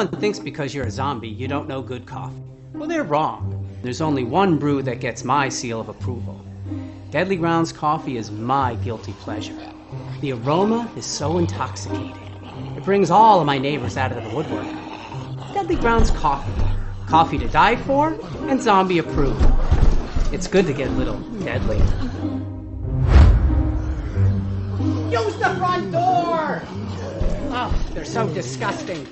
Everyone thinks because you're a zombie, you don't know good coffee. Well, they're wrong. There's only one brew that gets my seal of approval. Deadly Grounds coffee is my guilty pleasure. The aroma is so intoxicating. It brings all of my neighbors out of the woodwork. Deadly Grounds coffee. Coffee to die for and zombie approved. It's good to get a little deadly. Use the front door! Oh, they're so disgusting.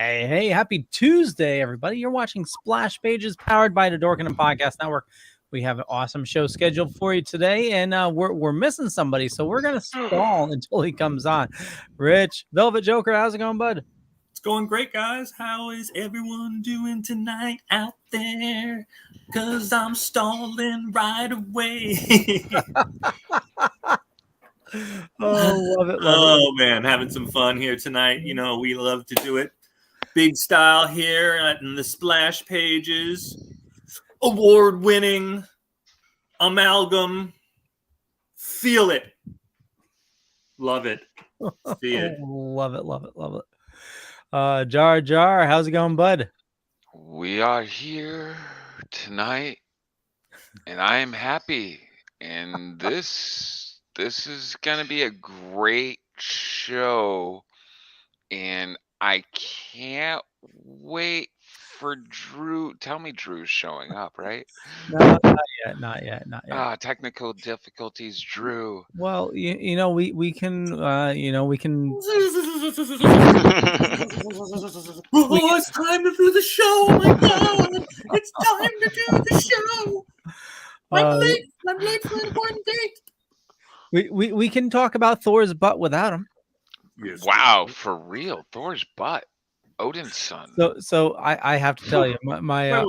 Hey, happy Tuesday, everybody. You're watching Splash Pages powered by the Dorkening Podcast Network. We have an awesome show scheduled for you today, and we're missing somebody, so we're going to stall until he comes on. Rich, Velvet Joker, how's it going, bud? It's going great, guys. How is everyone doing tonight out there? Because I'm stalling right away. Love it. Oh, man, having some fun here tonight. You know, we love to do it. Big style here in the Splash Pages. Award-winning amalgam. Feel it. Love it. See it. Love it. Jar, how's it going, bud? We are here tonight, and I am happy. And this is gonna be a great show, and I can't wait for Drew. Tell me Drew's showing up, right? No, not yet. Technical difficulties, Drew. Well, we can we can. Oh, it's time to do the show. Oh my God. It's time to do the show. I'm late for an important date. We can talk about Thor's butt without him. Yes. Wow, for real, Thor's butt, Odin's son. So I have to tell you, my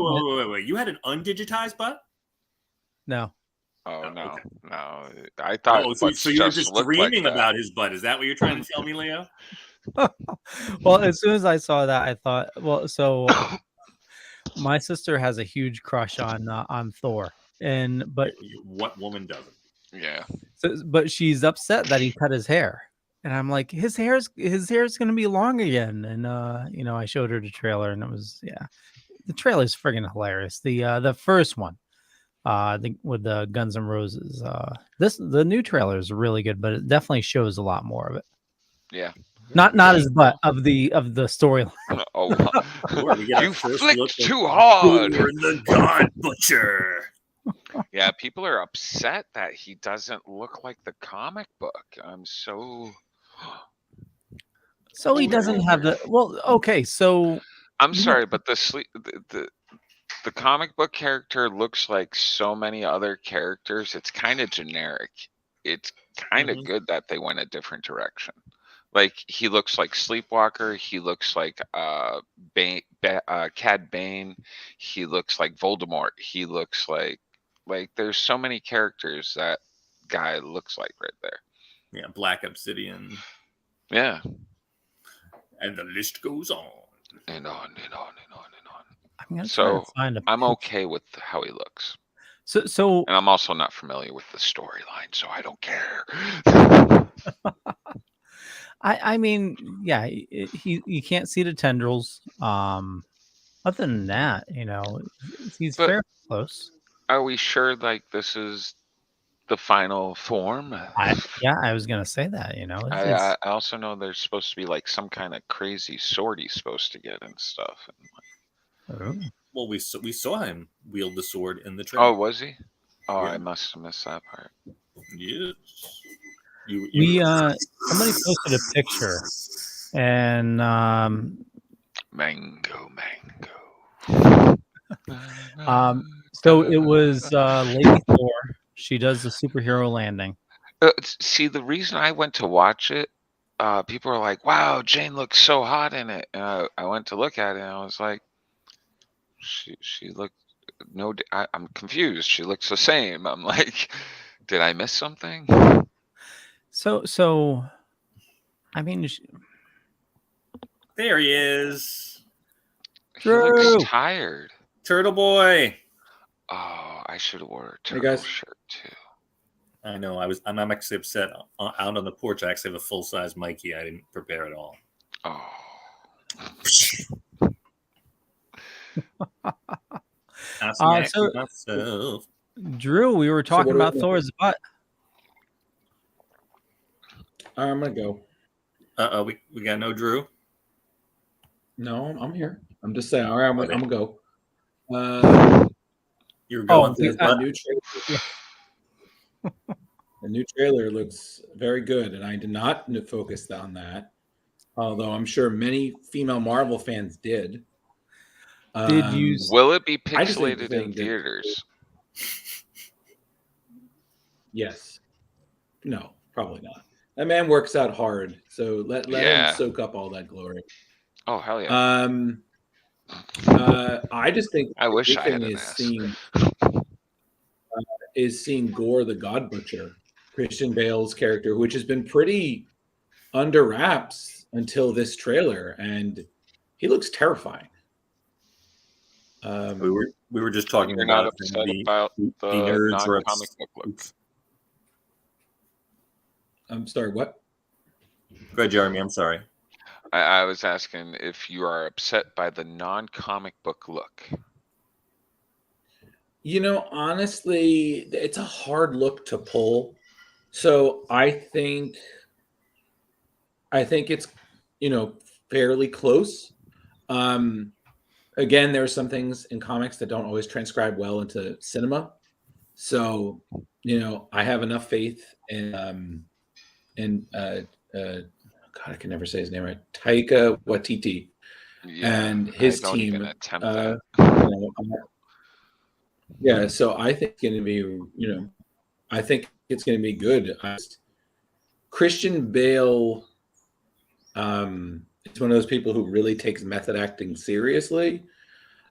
wait. You had an undigitized butt? No. Oh no, okay. no. I thought. So you're just dreaming about his butt? Is that what you're trying to tell me, Leo? Well, as soon as I saw that, I thought, well, so my sister has a huge crush on Thor, but what woman doesn't? Yeah. But she's upset that he cut his hair. And I'm like, his hair's gonna be long again. And I showed her the trailer, and it was the trailer's friggin' hilarious. The first one, with the Guns N' Roses. The new trailer is really good, but it definitely shows a lot more of it. Yeah. Not his butt of the storyline. Oh, you flicked too hard. You're the God Butcher. Yeah, people are upset that he doesn't look like the comic book. So he doesn't have the okay. So I'm sorry, but the comic book character looks like so many other characters. It's kind of generic. It's kind of good that they went a different direction. Like, he looks like Sleepwalker. He looks like Cad Bane. He looks like Voldemort. He looks like there's so many characters that guy looks like right there. Yeah, Black Obsidian. Yeah. And the list goes on. And on and on and on and on. So I'm okay with how he looks. So and I'm also not familiar with the storyline, so I don't care. I mean, yeah, you can't see the tendrils. Other than that, he's fairly close. Are we sure this is the final form? I was gonna say that. I also know there's supposed to be some kind of crazy sword he's supposed to get and stuff. Well, we saw him wield the sword in the trailer. Oh, was he? Oh, yeah. I must have missed that part. Yes. Somebody posted a picture, and mango. So it was Lady Thor. She does the superhero landing. See, the reason I went to watch it, people are like, "Wow, Jane looks so hot in it." And I went to look at it, and I was like, "She looked no." I'm confused. She looks the same. I'm like, did I miss something? So, I mean, there he is. He looks tired. Turtle Boy. Oh, I should have worn a turtle shirt too. I know. I'm actually upset. Out on the porch, I actually have a full-size Mikey. I didn't prepare at all. Oh. So myself. Drew, we were talking about Thor's butt. I'm gonna go. We got no Drew. No, I'm here. I'm just saying. All right, I'm gonna go. You're going through the new trailer. The new trailer looks very good, and I did not focus on that. Although I'm sure many female Marvel fans did. Did you? Will it be pixelated in theaters? Yes. No, probably not. That man works out hard, so let him soak up all that glory. Oh hell yeah! I just think I wish I had thing an is seeing Gore the God Butcher, Christian Bale's character, which has been pretty under wraps until this trailer, and he looks terrifying. We were just talking about the nerds or comic book look. I'm sorry, what? Go ahead, Jeremy. I'm sorry. I was asking if you are upset by the non-comic book look. Honestly, it's a hard look to pull. So I think it's fairly close. Again, there are some things in comics that don't always transcribe well into cinema. So I have enough faith in God, I can never say his name right. Taika Waititi and his team. Yeah, so I think it's going to be, I think it's going to be good. Christian Bale is one of those people who really takes method acting seriously,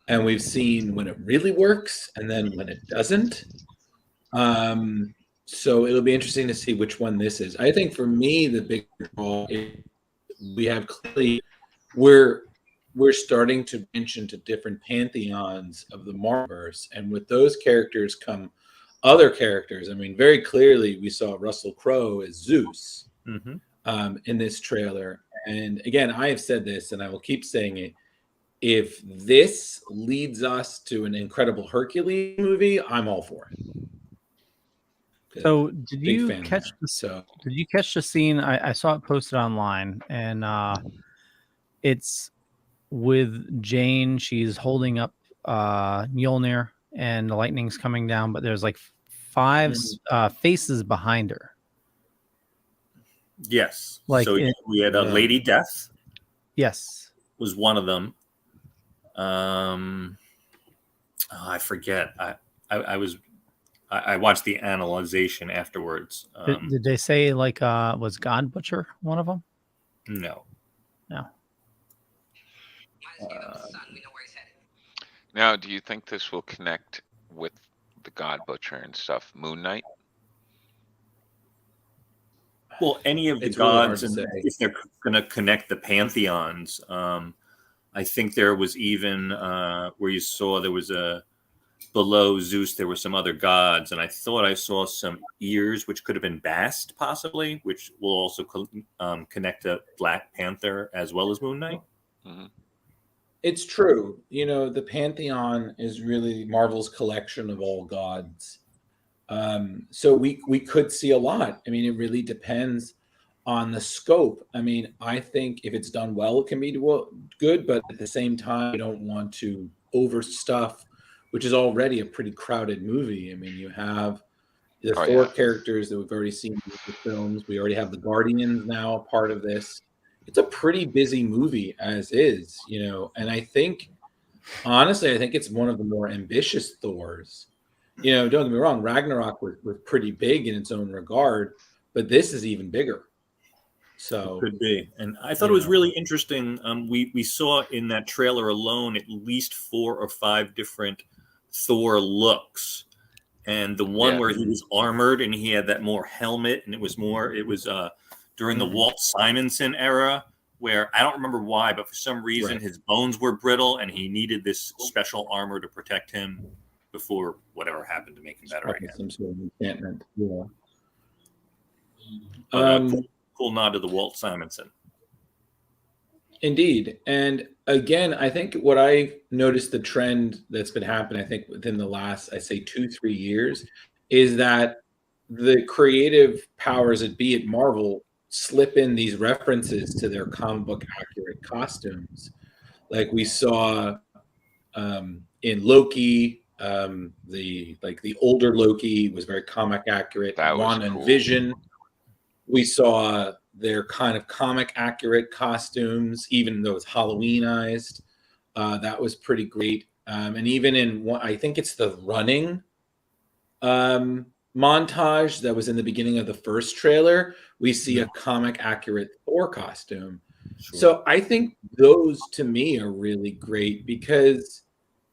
and we've seen when it really works and then when it doesn't. So it'll be interesting to see which one this is. I think for me, the big draw is we have clearly we're starting to branch into different pantheons of the Marvelverse, and with those characters come other characters. I mean, very clearly we saw Russell Crowe as Zeus in this trailer. And again, I have said this, and I will keep saying it. If this leads us to an Incredible Hercules movie, I'm all for it. So did you catch the scene? I saw it posted online, and it's with Jane. She's holding up Mjolnir, and the lightning's coming down, but there's like 5 faces behind her. Yes. Like so we had a Lady Death. Yes. Was one of them. I forget. I watched the analyzation afterwards. Did they say was God Butcher one of them? No. Now, do you think this will connect with the God Butcher and stuff? Moon Knight? Well, any of the gods, and if they're going to connect the pantheons, I think there was even where you saw there was below Zeus, there were some other gods, and I thought I saw some ears, which could have been Bast, possibly, which will also connect to Black Panther as well as Moon Knight. Mm-hmm. It's true. The Pantheon is really Marvel's collection of all gods. So we could see a lot. I mean, it really depends on the scope. I mean, I think if it's done well, it can be good, but at the same time, you don't want to overstuff, which is already a pretty crowded movie. I mean, you have the Thor characters that we've already seen in the films. We already have the Guardians now a part of this. It's a pretty busy movie as is, and I think, honestly, I think it's one of the more ambitious Thors. Don't get me wrong, Ragnarok was pretty big in its own regard, but this is even bigger. So it could be. And I thought it was really interesting. We saw in that trailer alone at least 4 or 5 different Thor looks. And the one where he was armored and he had that more helmet, and it was during the Walt Simonson era, where I don't remember why, but for some reason his bones were brittle and he needed this special armor to protect him before whatever happened to make him better again. Some sort of enchantment. Yeah. Cool nod to the Walt Simonson. Indeed. And again, I think what I noticed the trend that's been happening, I think within the last, I say 2-3 years, is that the creative powers that be at Marvel slip in these references to their comic book accurate costumes. Like we saw in Loki, the older Loki was very comic accurate. That was Wanda and cool. Vision, we saw their kind of comic accurate costumes, even though it's Halloweenized. That was pretty great. And even in one, I think it's the running montage that was in the beginning of the first trailer, we see a comic accurate Thor costume. Sure. So I think those to me are really great because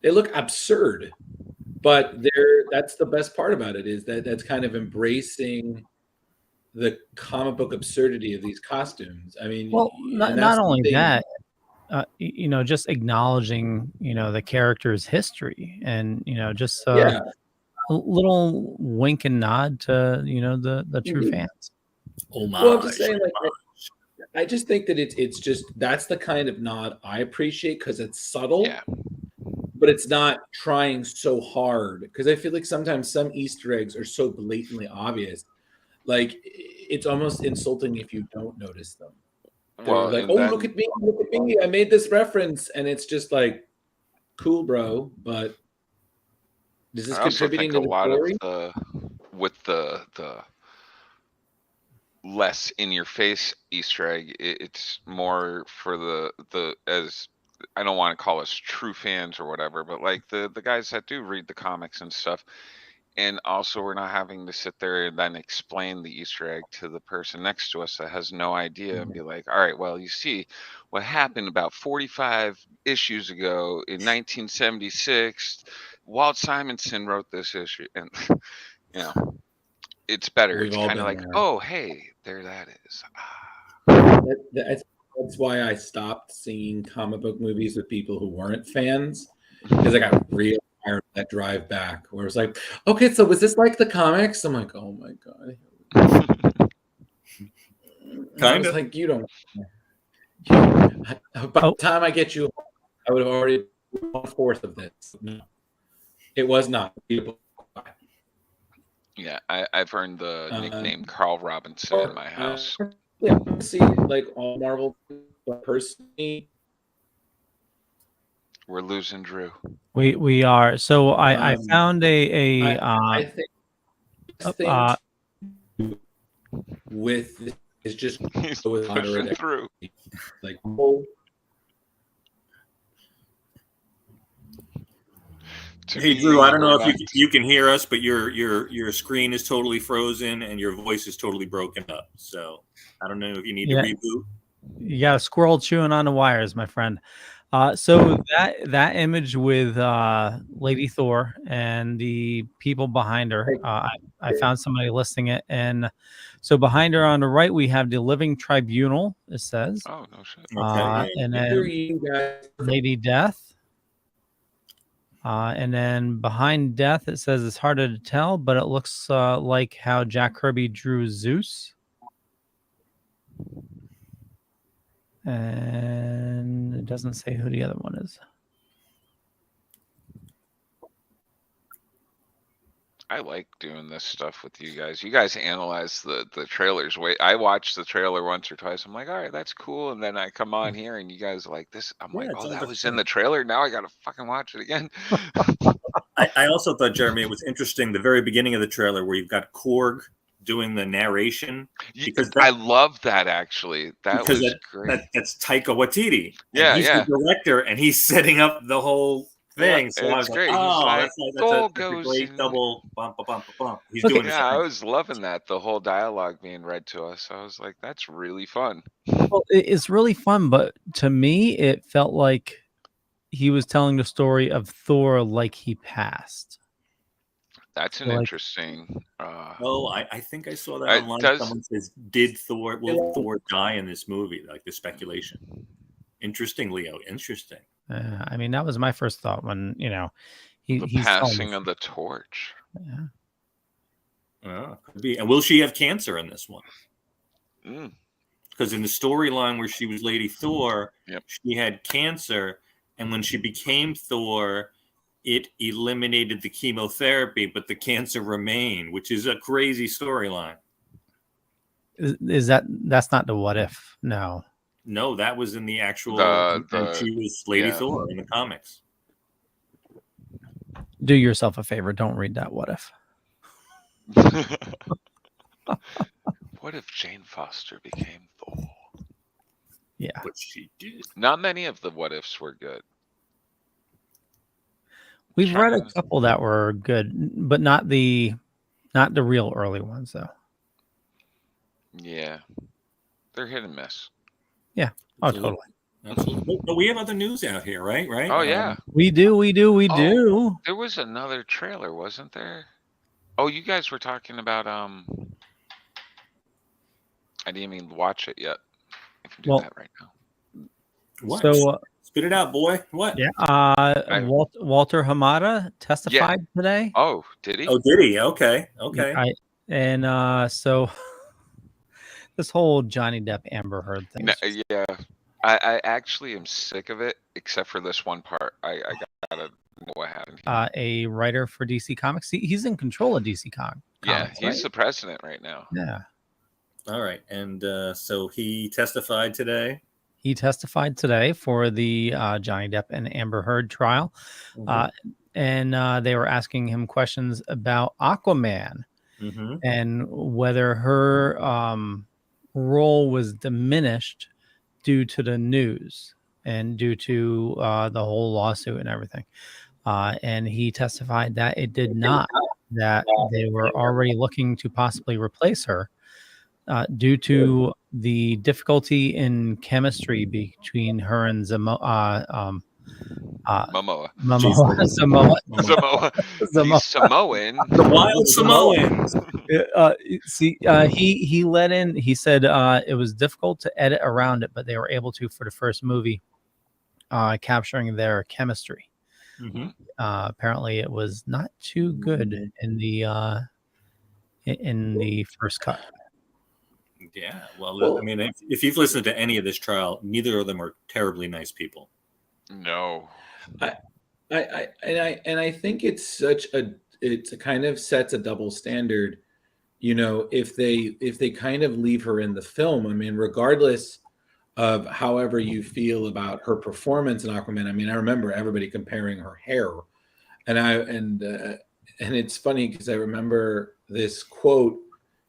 they look absurd, but that's the best part about it, is that that's kind of embracing the comic book absurdity of these costumes. I mean, Well, and not that's only the thing. that, just acknowledging, the character's history, and just Yeah, a little wink and nod to, the true Mhm. fans. Homage. well, I'm just saying, like, I just think that it's just that's the kind of nod I appreciate because it's subtle, Yeah. but it's not trying so hard. Because I feel like sometimes some Easter eggs are so blatantly obvious, like it's almost insulting if you don't notice them. They're Well, like, and "Oh, then look at me! I made this reference," and it's just like, "Cool, bro," but is this I also contributing think to a the lot of story? with the less in your face Easter egg, it's more for the as I don't want to call us true fans or whatever, but like the guys that do read the comics and stuff. And also, we're not having to sit there and then explain the Easter egg to the person next to us that has no idea and be like, all right, well, you see, what happened about 45 issues ago in 1976, Walt Simonson wrote this issue. And, you know, it's better. We've It's all kind of been like, there. oh, hey, there that is. That's why I stopped seeing comic book movies with people who weren't fans, because I got real tired of that drive back where it's like, okay, so was this like the comics? I'm like, oh my god. I was Kinda. like, you don't. By the time I get you, I would have already 1/4 of this. No, it was not. Yeah, I've earned the nickname Carl Robinson in my house. Yeah, see, like all Marvel, but personally, We're losing Drew. We are. So I found I think with this is just He's with pushing moderate, through. like Hey Drew, I don't know if you can hear us, but your screen is totally frozen and your voice is totally broken up. So I don't know if you need to reboot. You got a squirrel chewing on the wires, my friend. So that image with Lady Thor and the people behind her, I found somebody listing it, and so behind her on the right we have the Living Tribunal. It says, oh no shit. Okay, and then Lady Death. And then behind Death, it says it's harder to tell, but it looks like how Jack Kirby drew Zeus. And it doesn't say who the other one is. I like doing this stuff with you guys. You guys analyze the trailers. Wait, I watched the trailer once or twice. I'm like, all right, that's cool. And then I come on here and you guys are like this. I'm like, oh, that was in the trailer. Now I gotta fucking watch it again. I also thought, Jeremy, it was interesting the very beginning of the trailer where you've got Korg doing the narration, because I love that actually. That was great. That's Taika Waititi. Yeah, he's the director and he's setting up the whole thing. So I was great. Like, oh, that's a great double bump, bump, bump. He's Okay. doing I was loving that, the whole dialogue being read to us. I was like, that's really fun. Well, it's really fun, but to me, it felt like he was telling the story of Thor like he passed. That's an interesting. I think I saw that online. Someone says, will Thor die in this movie? Like the speculation. Interesting, Leo. Interesting. I mean, that was my first thought when, he's passing of the torch. Yeah. Could be. And will she have cancer in this one? because in the storyline where she was Lady Thor, Yep. she had cancer, and when she became Thor, it eliminated the chemotherapy, but the cancer remained, which is a crazy storyline. Is that's not the What If? No. No, that was in the actual. The she was Lady yeah. Thor in the comics. Do yourself a favor. Don't read that What If. What if Jane Foster became Thor? Yeah. But she did. Not many of the what ifs were good. We've read a Trying to- couple that were good, but not the real early ones though. Yeah, they're hit and miss. Oh, Absolutely. totally. Absolutely. But we have other news out here, right? Right. Oh yeah, We do. Oh. there was another trailer, wasn't there? Oh, you guys were talking about I didn't even watch it yet. I can do Well- that right now. What? So Spit it out, boy. What? yeah, I- Walter Hamada testified today. Oh, did he? Oh, did he? Okay. Okay. So this whole Johnny Depp Amber Heard thing. No, yeah, I actually am sick of it, except for this one part. I gotta know what happened. A writer for DC Comics. He's in control of DC Comics. Yeah, he's right? the president right now. Yeah. All right. And so he testified today. He testified today for the Johnny Depp and Amber Heard trial. Mhm. And they were asking him questions about Aquaman Mhm. and whether her role was diminished due to the news and due to the whole lawsuit and everything. And he testified that it did not, that they were already looking to possibly replace her due to the difficulty in chemistry between her and Momoa. Samoa. Samoa. Samoa. He's Samoan. The wild Samoans. He let in. He said it was difficult to edit around it, but they were able to for the first movie, capturing their chemistry. Mhm. Apparently, it was not too good in the first cut. Yeah. Well, I mean, if you've listened to any of this trial, neither of them are terribly nice people. No. I think it kind of sets a double standard, if they kind of leave her in the film. I mean, regardless of however you feel about her performance in Aquaman. I mean, I remember everybody comparing her hair, and it's funny because I remember this quote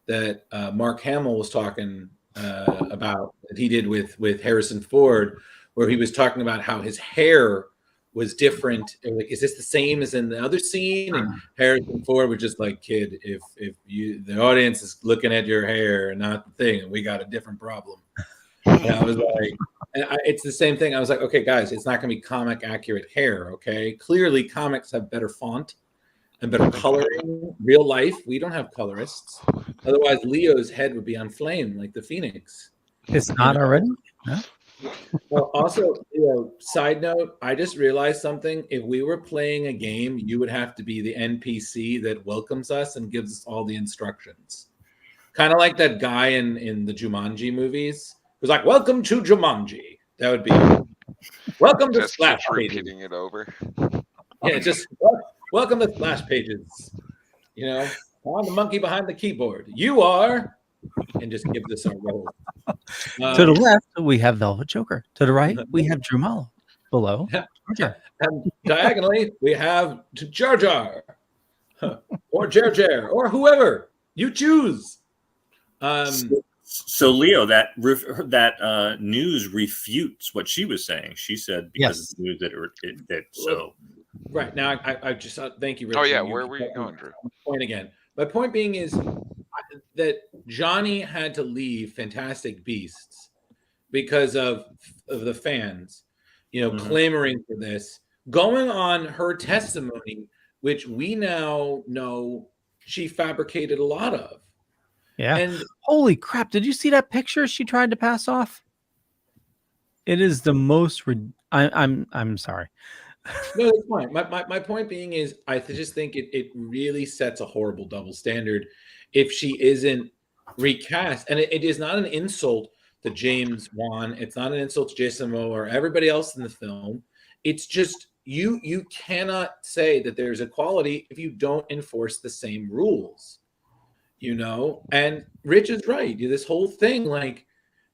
that Mark Hamill was talking about that he did with Harrison Ford, where he was talking about how his hair was different. Like, is this the same as in the other scene? And Harrison Ford was just like, kid, if the audience is looking at your hair and not the thing, we got a different problem. And I was like, it's the same thing. I was like, okay, guys, it's not going to be comic accurate hair. Okay, clearly comics have better font and better coloring. Real life, we don't have colorists. Otherwise, Leo's head would be on flame like the Phoenix. It's not already. No? Well, also, side note, I just realized something. If we were playing a game, you would have to be the NPC that welcomes us and gives us all the instructions. Kind of like that guy in the Jumanji movies. It was like, welcome to Jumanji. That would be welcome to Just Splash keep Pages. repeating it over. Yeah, just welcome to Splash Pages. I'm the monkey behind the keyboard. You are, and just give this our role. To the left, we have Velvet Joker. To the right, we have Drew Mollo. Below, Georgia. And diagonally, we have Jar Jar, or Jer, or whoever you choose. So Leo, that news refutes what she was saying. She said because of the news that so. Right now, I just thank you, Rich. Oh yeah, where were you going, Drew? Point again. My point being is that Johnny had to leave Fantastic Beasts because of the fans, clamoring for this, going on her testimony, which we now know she fabricated a lot of. Yeah. And holy crap! Did you see that picture she tried to pass off? It is the most. I'm sorry. No, that's fine. My point being is, I just think it really sets a horrible double standard if she isn't recast, and it is not an insult to James Wan. It's not an insult to Jason Momoa or everybody else in the film. It's just you cannot say that there's equality if you don't enforce the same rules, you know? And Rich is right. This whole thing, like,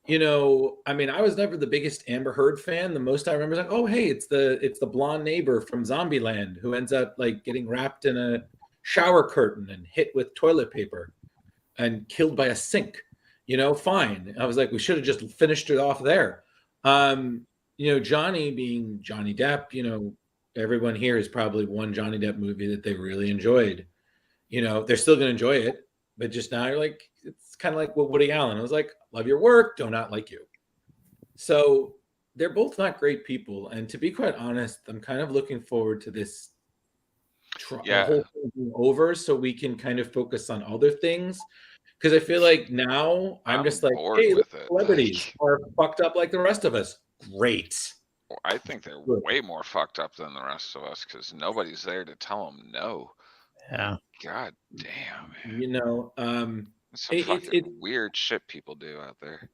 you know, I mean, I was never the biggest Amber Heard fan. The most I remember is like, oh, hey, it's the blonde neighbor from Zombieland who ends up like getting wrapped in a shower curtain and hit with toilet paper and killed by a sink. You know, fine. I was like, we should have just finished it off there. You know, Johnny being Johnny Depp, you know, everyone here is probably one Johnny Depp movie that they really enjoyed. You know, they're still going to enjoy it, but just now you're like, it's kind of like what Woody Allen. I was like, love your work, do not like you. So they're both not great people. And to be quite honest, I'm kind of looking forward to this whole thing being over so we can kind of focus on other things. Because I feel like now I'm just like, hey, look, celebrities are fucked up like the rest of us. Great. Well, I think they're way more fucked up than the rest of us because nobody's there to tell them no. Yeah. God damn. Man. You know, it's some fucking weird shit people do out there.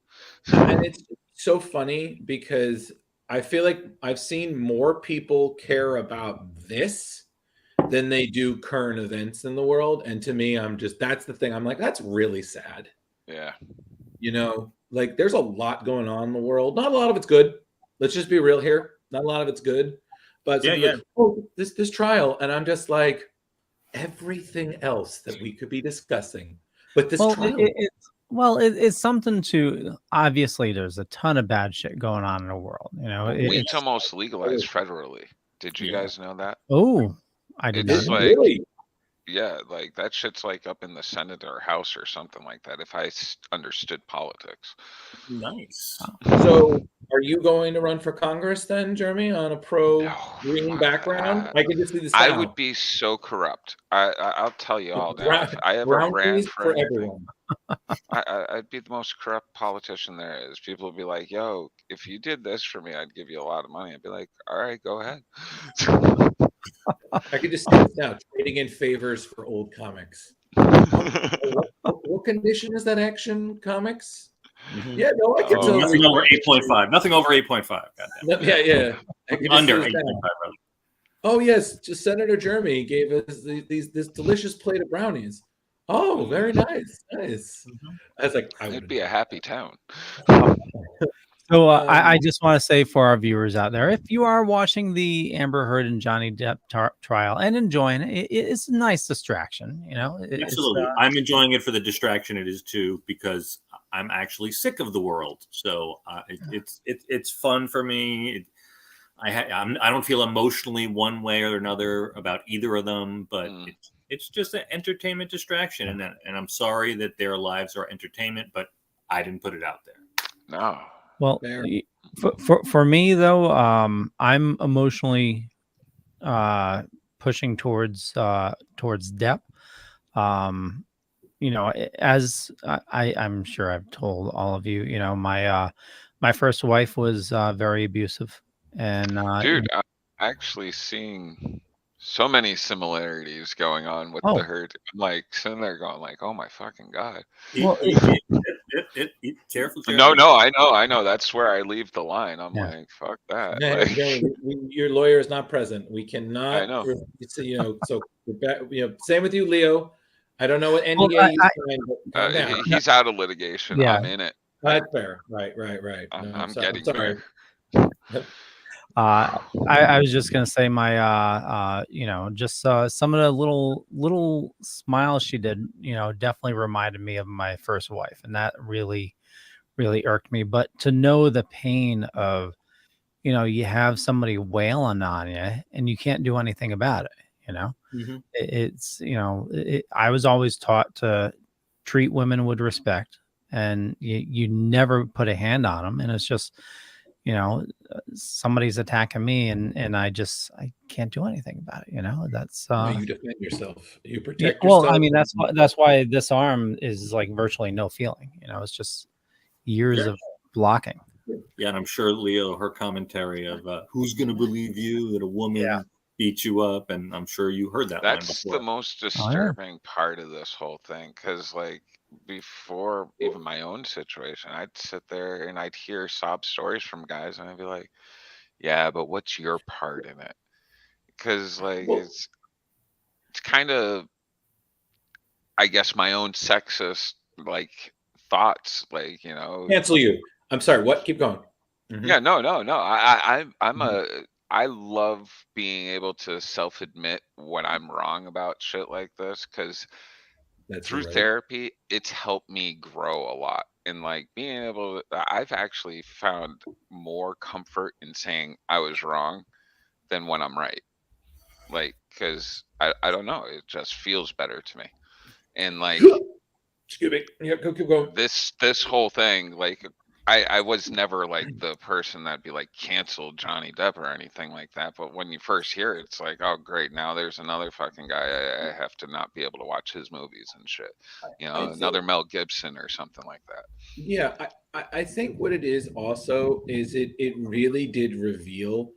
And it's so funny because I feel like I've seen more people care about this than they do current events in the world. And to me, that's the thing. I'm like, that's really sad. Yeah. You know, like there's a lot going on in the world. Not a lot of it's good. Let's just be real here. Not a lot of it's good. But like, oh, this trial. And I'm just like, everything else that we could be discussing. But this trial. It's something to, obviously there's a ton of bad shit going on in the world. You know, it's almost legalized federally. Did you guys know that? Oh, I did not. Like, really? Yeah, like that shit's like up in the Senate or House or something like that. If I understood politics. Nice. So, are you going to run for Congress then, Jeremy, on a pro-green background? I can just see the style. I would be so corrupt. I'll tell you all now. If I ever ran for anything, I'd be the most corrupt politician there is. People would be like, "Yo, if you did this for me, I'd give you a lot of money." I'd be like, "All right, go ahead." I could just see this now, trading in favors for old comics. What condition is that Action Comics? Mm-hmm. Yeah, no, I can tell. Nothing over 8.5. Nothing over 8.5. Yeah. Under 8.5. Oh yes, just Senator Jeremy gave us this delicious plate of brownies. Oh, very nice. Mm-hmm. I was like, it'd be a happy town. So I just want to say for our viewers out there, if you are watching the Amber Heard and Johnny Depp trial and enjoying it, it's a nice distraction. You know, absolutely. I'm enjoying it for the distraction it is too, because I'm actually sick of the world. So it's fun for me. I don't feel emotionally one way or another about either of them, but it's just an entertainment distraction, and I'm sorry that their lives are entertainment, but I didn't put it out there. No. Well, for me though, I'm emotionally pushing towards Depp. You know, as I'm sure I've told all of you, you know, my first wife was very abusive, and dude, I'm actually seeing so many similarities going on with the Heard. I'm like sitting there going like, oh my fucking God. Well, careful. No, I know. That's where I leave the line. I'm like, fuck that. Your lawyer is not present. We cannot. I know. You know, so you know, same with you, Leo. I don't know what NDA you signed. He's out of litigation. Yeah. I'm in it. That's fair. Right. I'm getting there. I was just gonna say my you know, just some of the little smiles she did, you know, definitely reminded me of my first wife, and that really irked me. But to know the pain of, you know, you have somebody wailing on you and you can't do anything about it, you know. It's, you know, I was always taught to treat women with respect, and you never put a hand on them, and it's just, you know, somebody's attacking me and I can't do anything about it. You know, that's you defend yourself, you protect yourself. Well, I mean, that's why this arm is like virtually no feeling. You know, it's just years of blocking. Yeah, and I'm sure Leo, her commentary of who's going to believe you that a woman beat you up, and I'm sure you heard that. That's the most disturbing part of this whole thing, because like before even my own situation, I'd sit there and I'd hear sob stories from guys, and I'd be like, "Yeah, but what's your part in it?" Because like Well, it's kind of, I guess, my own sexist like thoughts, like cancel you. I'm sorry. What? Keep going. Yeah, no, no, no. I love being able to self-admit when I'm wrong about shit like this, because That's through right. therapy, it's helped me grow a lot. And like being able to, I've actually found more comfort in saying I was wrong than when I'm right. Like, because I don't know, it just feels better to me. And like Excuse me. Yeah, keep going. this whole thing, like I was never like the person that'd be like cancel Johnny Depp or anything like that. But when you first hear it, it's like, oh great, now there's another fucking guy. I have to not be able to watch his movies and shit. I Another think, Mel Gibson or something like that. yeah, I think what it is also is it really did reveal.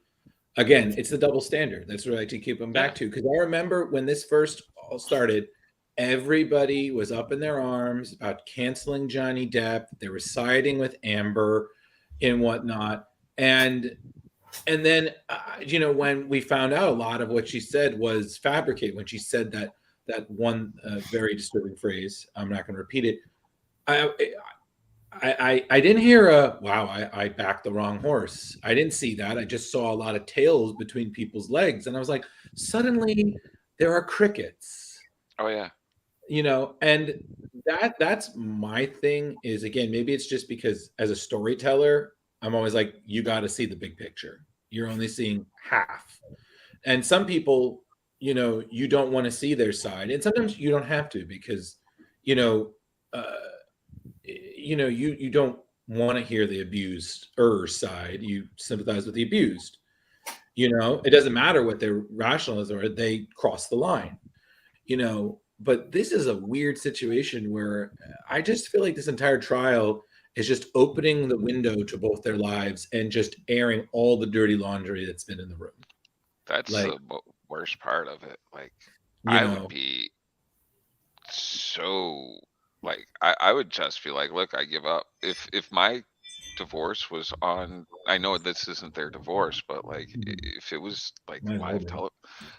Again, it's the double standard. That's what I like to keep them Yeah. back to. Because I remember when this first all started, everybody was up in their arms about canceling Johnny Depp. They were siding with Amber and whatnot. And then when we found out a lot of what she said was fabricated, when she said that one very disturbing phrase, I'm not going to repeat it. I didn't hear a wow, I backed the wrong horse. I didn't see that. I just saw a lot of tails between people's legs. And I was like, suddenly there are crickets. Oh yeah. And that's my thing is, again, maybe it's just because as a storyteller, I'm always like, you got to see the big picture. You're only seeing half. And some people, you don't want to see their side. And sometimes you don't have to because, you don't want to hear the abused side. You sympathize with the abused. It doesn't matter what their rationalism are, they cross the line. But this is a weird situation where I just feel like this entire trial is just opening the window to both their lives and just airing all the dirty laundry that's been in the room. That's Like, the worst part of it. Like you I know, would be so like I would just be like, look, I give up. If my divorce was on, I know this isn't their divorce, but like if it was like might as well live be. tele,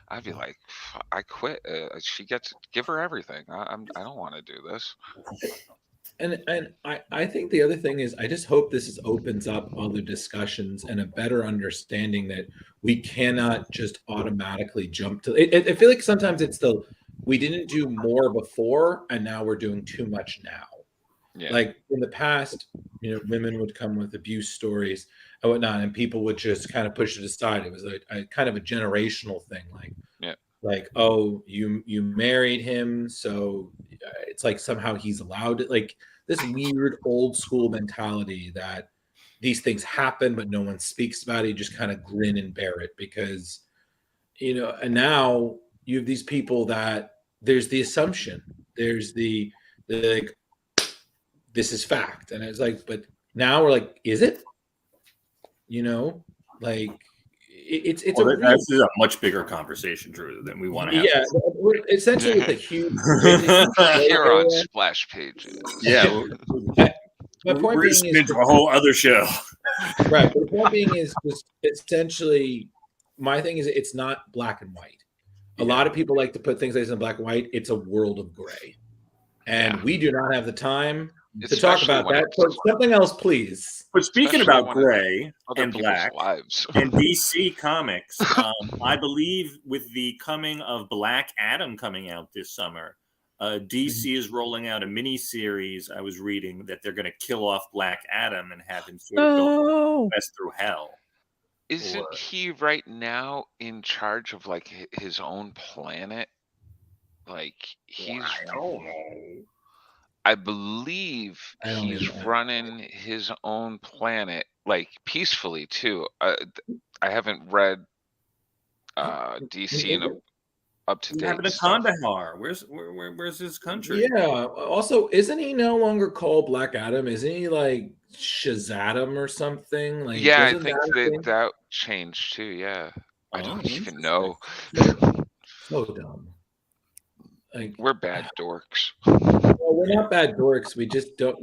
I'd be like, I quit. She gets, give her everything. I don't want to do this. And I think the other thing is I just hope this opens up other discussions and a better understanding that we cannot just automatically jump to it. I feel like sometimes it's we didn't do more before and now we're doing too much now. Yeah. Like in the past, women would come with abuse stories and whatnot, and people would just kind of push it aside. It was a kind of a generational thing, like, oh, you married him, so it's like somehow he's allowed it. Like this weird old school mentality that these things happen, but no one speaks about it. You just kind of grin and bear it because, and now you have these people that there's the assumption, there's the like, this is fact. And it's like, but now we're like, is it? Like it's this is a much bigger conversation, Drew, than we want to have. Yeah, we're essentially with a huge Here on Splash Pages. Yeah. My point We're being into a whole other show. Right. But the point being is just essentially my thing is it's not black and white. A lot of people like to put things like this in black and white. It's a world of gray. And we do not have the time to talk about that. So something else, please. But speaking about gray and black lives. and DC Comics, I believe with the coming of Black Adam coming out this summer, DC is rolling out a mini series. I was reading that they're going to kill off Black Adam and have him sort of go best through hell. Isn't he right now in charge of like his own planet? Like he's, I believe he's running his own planet like peacefully too. I haven't read DC in up to date. Having a Kandahar. Where's his country? Yeah. Also, isn't he no longer called Black Adam? Isn't he like Shazadam or something? Like, yeah, I think that changed too. Yeah, I don't even know. So dumb. Like We're bad dorks. well, we're not bad dorks. We just don't.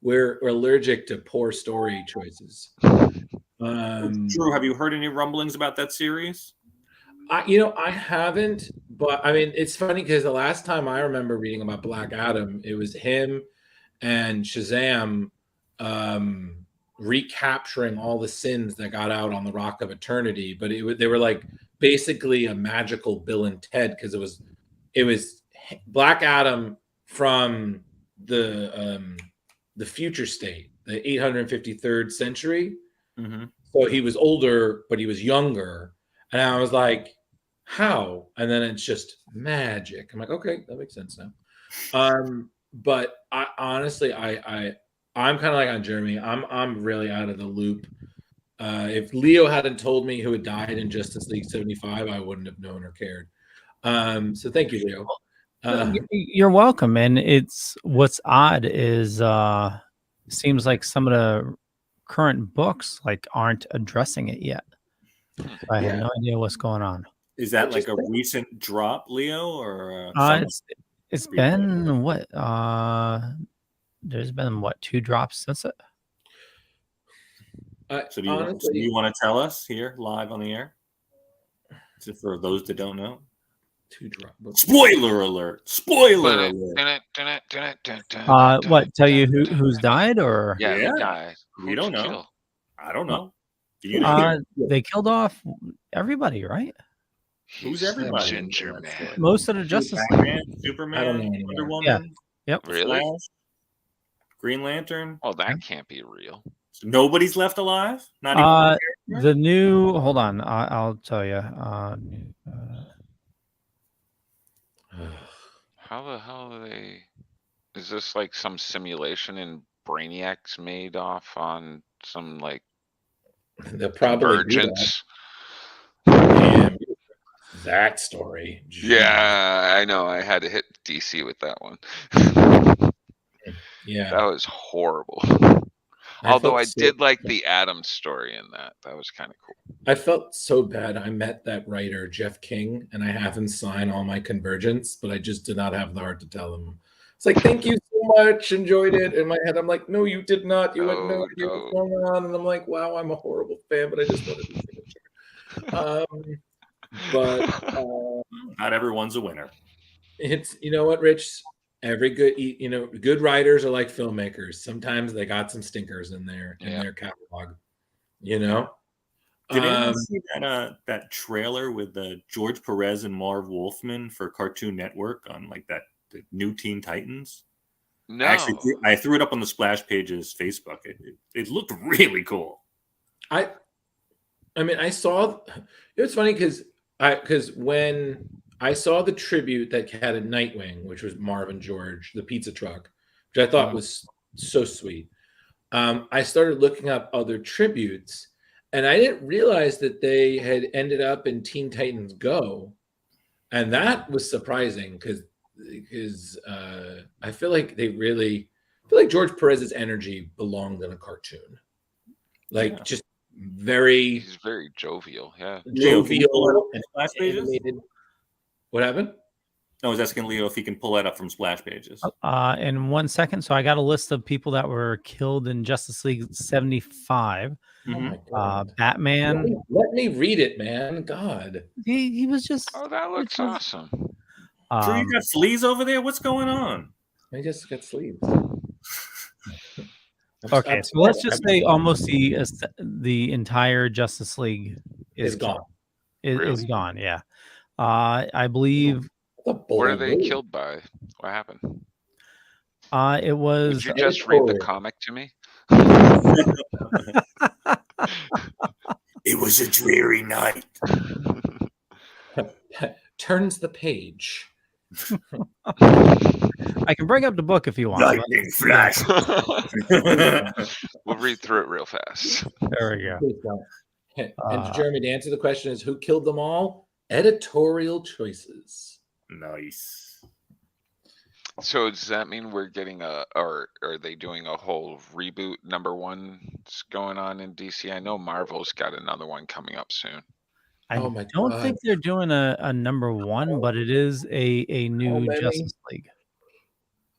We're allergic to poor story choices. Drew, have you heard any rumblings about that series? I haven't, but I mean, it's funny because the last time I remember reading about Black Adam, it was him and Shazam recapturing all the sins that got out on the Rock of Eternity. But they were like basically a magical Bill and Ted because it was Black Adam from the future state, the 853rd century. Mm-hmm. So he was older, but he was younger. And I was like, how? And then it's just magic. I'm like, okay, that makes sense now. But I honestly, I'm kind of like on Jeremy. I'm really out of the loop. If Leo hadn't told me who had died in Justice League 75, I wouldn't have known or cared. So thank you, Leo. You're welcome. And it's what's odd is seems like some of the current books like aren't addressing it yet. I have no idea what's going on. Is that like a recent drop, Leo, or it's been what? There's been what, 2 drops since it? So do you want to tell us here live on the air? So for those that don't know, 2 drops. Spoiler alert! Spoiler alert! What? Tell you who's died or? Yeah, who died? We don't know. Kill? I don't know. Do you know? They killed off everybody, right? Who's everybody? Ginger Man. Most of the Justice League. Batman, Superman, Wonder Woman. Yeah. Yep. Really? Flash, Green Lantern. Oh, that can't be real. So nobody's left alive. Not even the new. Hold on, I'll tell you. How the hell are they? Is this like some simulation and Brainiac's made off on some like They'll probably convergence? Damn, that story. Yeah, I know. I had to hit DC with that one. Yeah, that was horrible. Although I did like the Adam story in that. That was kind of cool. I felt so bad. I met that writer, Jeff King, and I have him sign all my convergence, but I just did not have the heart to tell him. It's like, thank you so much. Enjoyed it. In my head, I'm like, no, you did not. You had no idea what's going on. And I'm like, wow, I'm a horrible fan, but I just wanted to signature. But not everyone's a winner. It's, you know what, Rich? Every good writers are like filmmakers. Sometimes they got some stinkers in their catalog. You know. Did anyone see that trailer with George Perez and Marv Wolfman for Cartoon Network on like the new Teen Titans? No, actually, I threw it up on the Splash Pages Facebook. It looked really cool. I mean, I saw. It was funny because when I saw the tribute that had a Nightwing, which was Marvin George, the pizza truck, which I thought was so sweet. I started looking up other tributes, and I didn't realize that they had ended up in Teen Titans Go, and that was surprising because I feel like George Perez's energy belonged in a cartoon, just very. He's very jovial. Yeah, jovial and Splash Pages. What happened? No, I was asking Leo if he can pull that up from Splash Pages. In 1 second. So I got a list of people that were killed in Justice League 75. Mm-hmm. Batman. Let me read it, man. God. He was just. Oh, that looks awesome. Drew, you got sleeves over there? What's going on? I just got sleeves. Okay, so let's just say almost the entire Justice League is gone. Is gone, yeah. I believe. What are they killed by? What happened? It was. Would you just read the comic to me? It was a dreary night. Turns the page. I can bring up the book if you want. Lightning flash. We'll read through it real fast. There we go. And Jeremy, to answer the question is who killed them all? Editorial choices. Nice. So does that mean we're getting or are they doing a whole reboot number 1 going on in DC? I know Marvel's got another one coming up soon. I Oh my don't God. think they're doing a number one, but it is a new many? Justice League.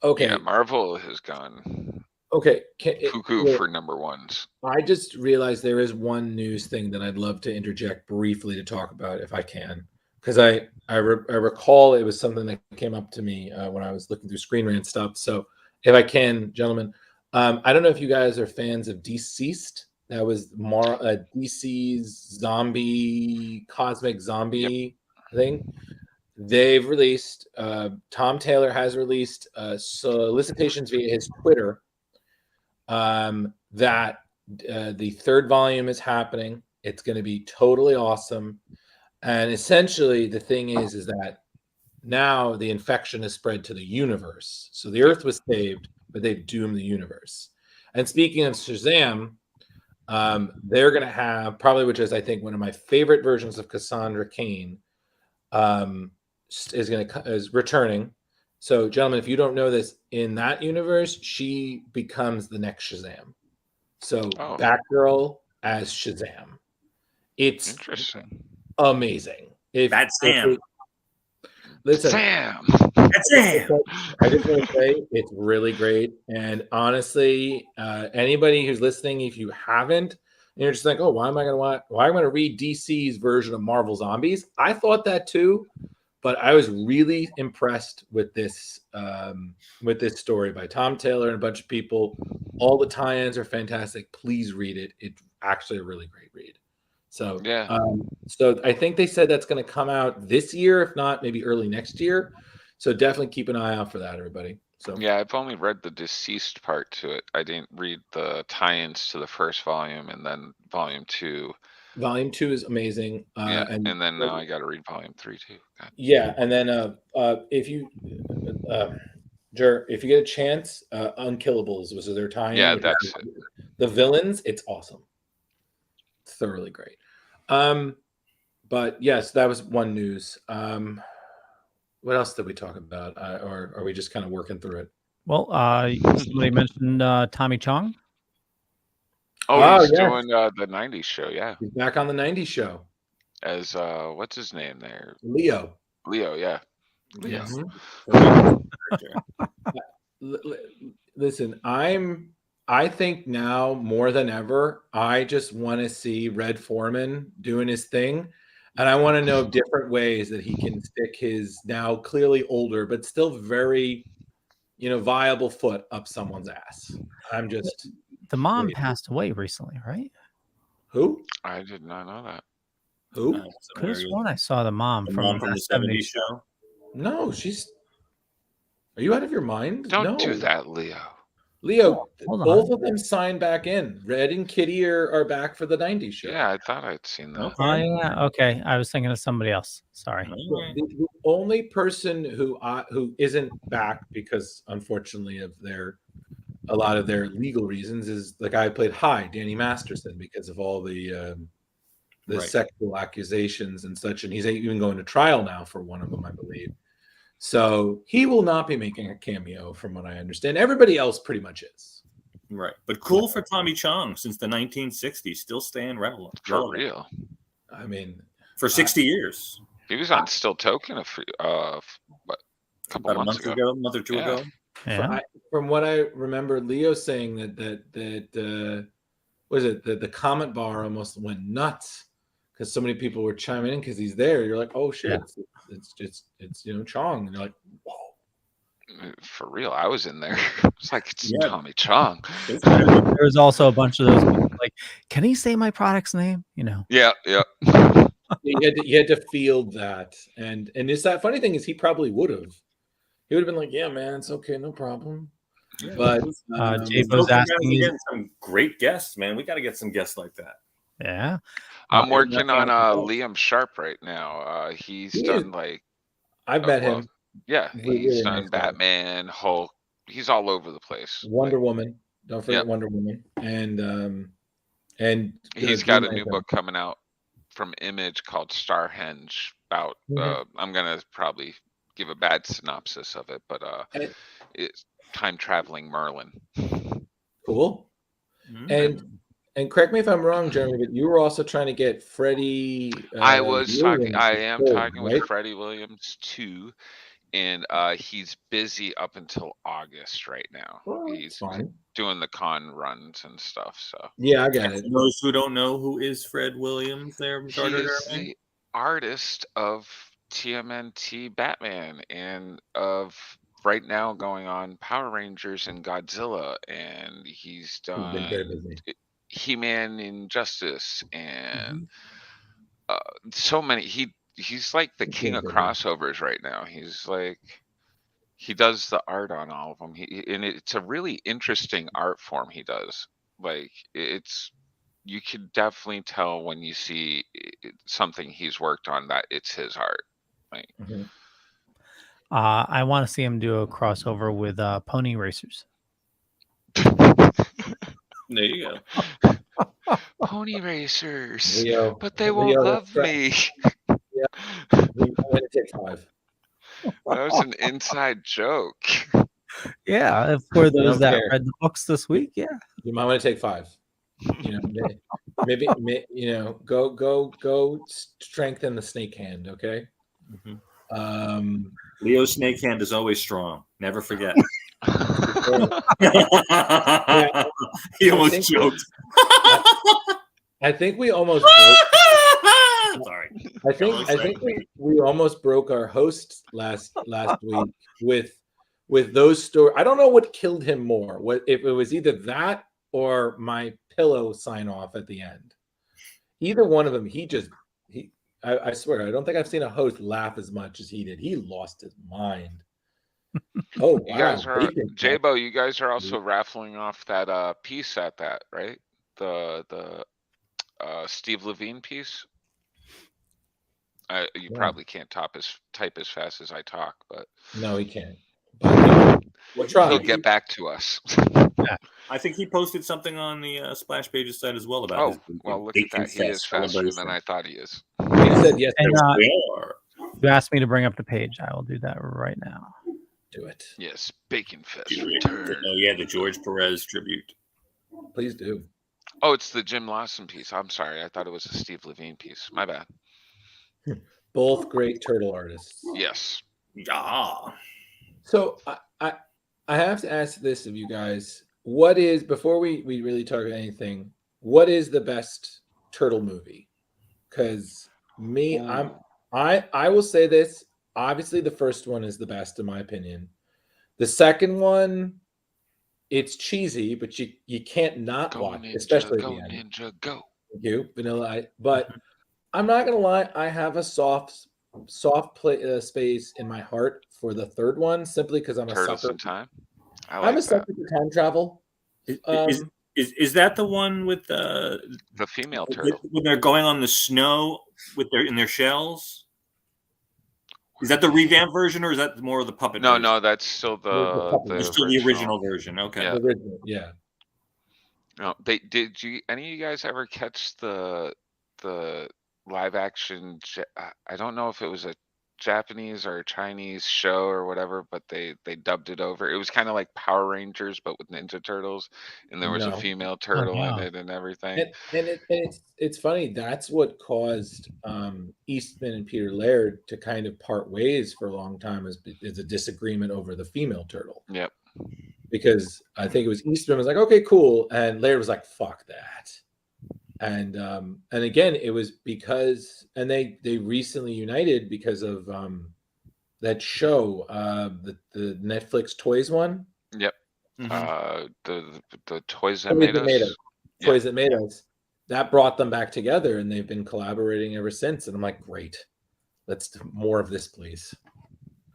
Okay. Yeah, Marvel has gone Okay. cuckoo for number ones. I just realized there is one news thing that I'd love to interject briefly to talk about, if I can, because I recall it was something that came up to me when I was looking through Screen Rant stuff. So, if I can, gentlemen, I don't know if you guys are fans of Deceased. That was DC's cosmic zombie thing. They've released. Tom Taylor has released solicitations via his Twitter. That the third volume is happening. It's going to be totally awesome. And essentially, the thing is that now the infection has spread to the universe. So the Earth was saved, but they've doomed the universe. And speaking of Shazam, they're going to have probably, which is I think one of my favorite versions of Cassandra Cain, is returning. So, gentlemen, if you don't know this, in that universe, she becomes the next Shazam. So, Batgirl as Shazam. It's interesting. Amazing. That's Sam. Listen, Sam. That's Sam. I just want to say it's really great. And honestly, anybody who's listening, if you haven't, and you're just like, oh, why am I going to read DC's version of Marvel Zombies? I thought that too. But I was really impressed with this story by Tom Taylor and a bunch of people. All the tie-ins are fantastic. Please read it. It's actually a really great read. So yeah. So I think they said that's going to come out this year, if not maybe early next year. So definitely keep an eye out for that, everybody. So yeah, I've only read the Deceased part to it. I didn't read the tie-ins to the first volume and then volume 2. Volume 2 is amazing. And then now I got to read volume 3 too. God. Yeah, and then if you get a chance, Unkillables was their tie-in. Yeah, that's it. The villains. It's awesome, thoroughly great. But yes, that was one news. What else did we talk about, or are we just kind of working through it? Well, somebody mentioned Tommy Chong. Oh, he's doing the 90s show, yeah. He's back on the 90s show. As, what's his name there? Leo, yeah. Leo. Listen, I think now more than ever, I just want to see Red Foreman doing his thing. And I want to know different ways that he can stick his now clearly older, but still very, viable foot up someone's ass. I'm just... The mom passed away recently, right? Who? I did not know that. Who? Could have sworn I saw the mom from the 70s show. No, she's... Are you out of your mind? Don't do that, Leo. Leo, Hold both on. of them signed back in. Red and Kitty are back for the 90s show. Yeah, I thought I'd seen that. Okay. Oh, yeah. Okay. I was thinking of somebody else. Sorry. The only person who isn't back because, unfortunately, of a lot of their legal reasons is the guy who played Danny Masterson, because of all the sexual accusations and such. And he's even going to trial now for one of them, I believe. So he will not be making a cameo, from what I understand. Everybody else pretty much is. Right. But cool for Tommy Chong, since the 1960s, still staying relevant. For real. I mean, for 60 years. He was on Still Token a couple months ago. A month or two ago. Yeah. From what I remember, Leo saying that was it the comment bar almost went nuts because so many people were chiming in because he's there. You're like, oh shit, yeah. It's Chong, and you're like, whoa. For real, I was in there. It's like it's Tommy Chong. There was also a bunch of those people like, can he say my product's name? Yeah. You had to field that, and it's that funny thing is he probably would have. He would have been like, yeah, man, it's okay, no problem. Yeah, but Jay was asking getting some great guests, man. We got to get some guests like that. Yeah. I'm working on Liam Sharp right now. He's done like... I've met him. Yeah, he's done Batman, Hulk. He's all over the place. Wonder Woman. Don't forget Wonder Woman. And he's got a new book coming out from Image called Starhenge about... I'm going to probably give a bad synopsis of it, but it's time-traveling Merlin. Cool. And And correct me if I'm wrong, Jeremy, but you were also trying to get Freddie. I was talking. Williams I III, am talking right? with Freddie Williams II, and he's busy up until August right now. Well, that's He's fine. doing the con runs and stuff. So Yeah, I got it. For those who don't know, who is Fred Williams there? he is the artist of TMNT Batman and of right now going on Power Rangers and Godzilla, and he's He's been very done busy. He-Man Injustice and Mhm. so many. He's like the He's king been of busy. crossovers right now. He's like he does the art on all of them. And it's a really interesting art form he does. Like it's you can definitely tell when you see something he's worked on that it's his art. Like Mhm. I want to see him do a crossover with Pony Racers. There you go. Pony Racers, Leo, but they won't Leo, love that's me. Leo, I'm going to take 5. That was an inside joke. Yeah, for those don't that care. read the books this week, yeah. You might want to take 5. Maybe go strengthen the snake hand, okay? Mhm. Leo's snake hand is always strong. Never forget. He almost choked. I think we almost broke. Sorry. I think we almost broke our host last week with those stories. I don't know what killed him more. What if it was either that or my pillow sign off at the end? Either one of them, I swear, I don't think I've seen a host laugh as much as he did. He lost his mind. Oh, You wow. guys are J-Bo, you guys are also raffling off that piece at that, right? The Steve Levine piece. You probably can't type as fast as I talk, but no, he can't. But we'll try. He'll get back to us. I think he posted something on the Splash Pages site as well about. Oh, well, look at that. He is faster than I thought he is. He said yes. And, we are. you asked me to bring up the page. I will do that right now. Do it. Yes, Bacon Fest Oh return. yeah, the George Perez tribute. Please do. Oh, it's the Jim Lawson piece. I'm sorry. I thought it was a Steve Levine piece. My bad. Both great turtle artists. Yes. Yeah. So I have to ask this of you guys. What is, before we really talk about anything, what is the best turtle movie? Because I will say this. Obviously, the first one is the best in my opinion. The second one, it's cheesy, but you can't not watch, especially go at the end. Ninja, go. Thank you, Vanilla. But I'm not gonna lie, I have a soft space in my heart for the third one, simply because I'm Turtles a sucker. in Time. I'm a sucker for time travel. Is that the one with the female turtle when they're going on the snow in their shells? Is that the revamped version, or is that more of the puppet? No, version? no, that's still the original version. Okay. Yeah. The original, yeah. No, did you any of you guys ever catch the live action? I don't know if it was a Japanese or a Chinese show or whatever, but they dubbed it over. It was kind of like Power Rangers, but with Ninja Turtles, and there was a female turtle in it and everything. And it's funny. That's what caused Eastman and Peter Laird to kind of part ways for a long time, is a disagreement over the female turtle. Yep. Because I think it was Eastman was like, okay, cool, and Laird was like, fuck that. And again, it was because, and they recently united because of that show, the Netflix Toys one. Yep. Mm-hmm. The Toys That Made Us. Toys That Made Us. That brought them back together, and they've been collaborating ever since. And I'm like, great, let's do more of this, please.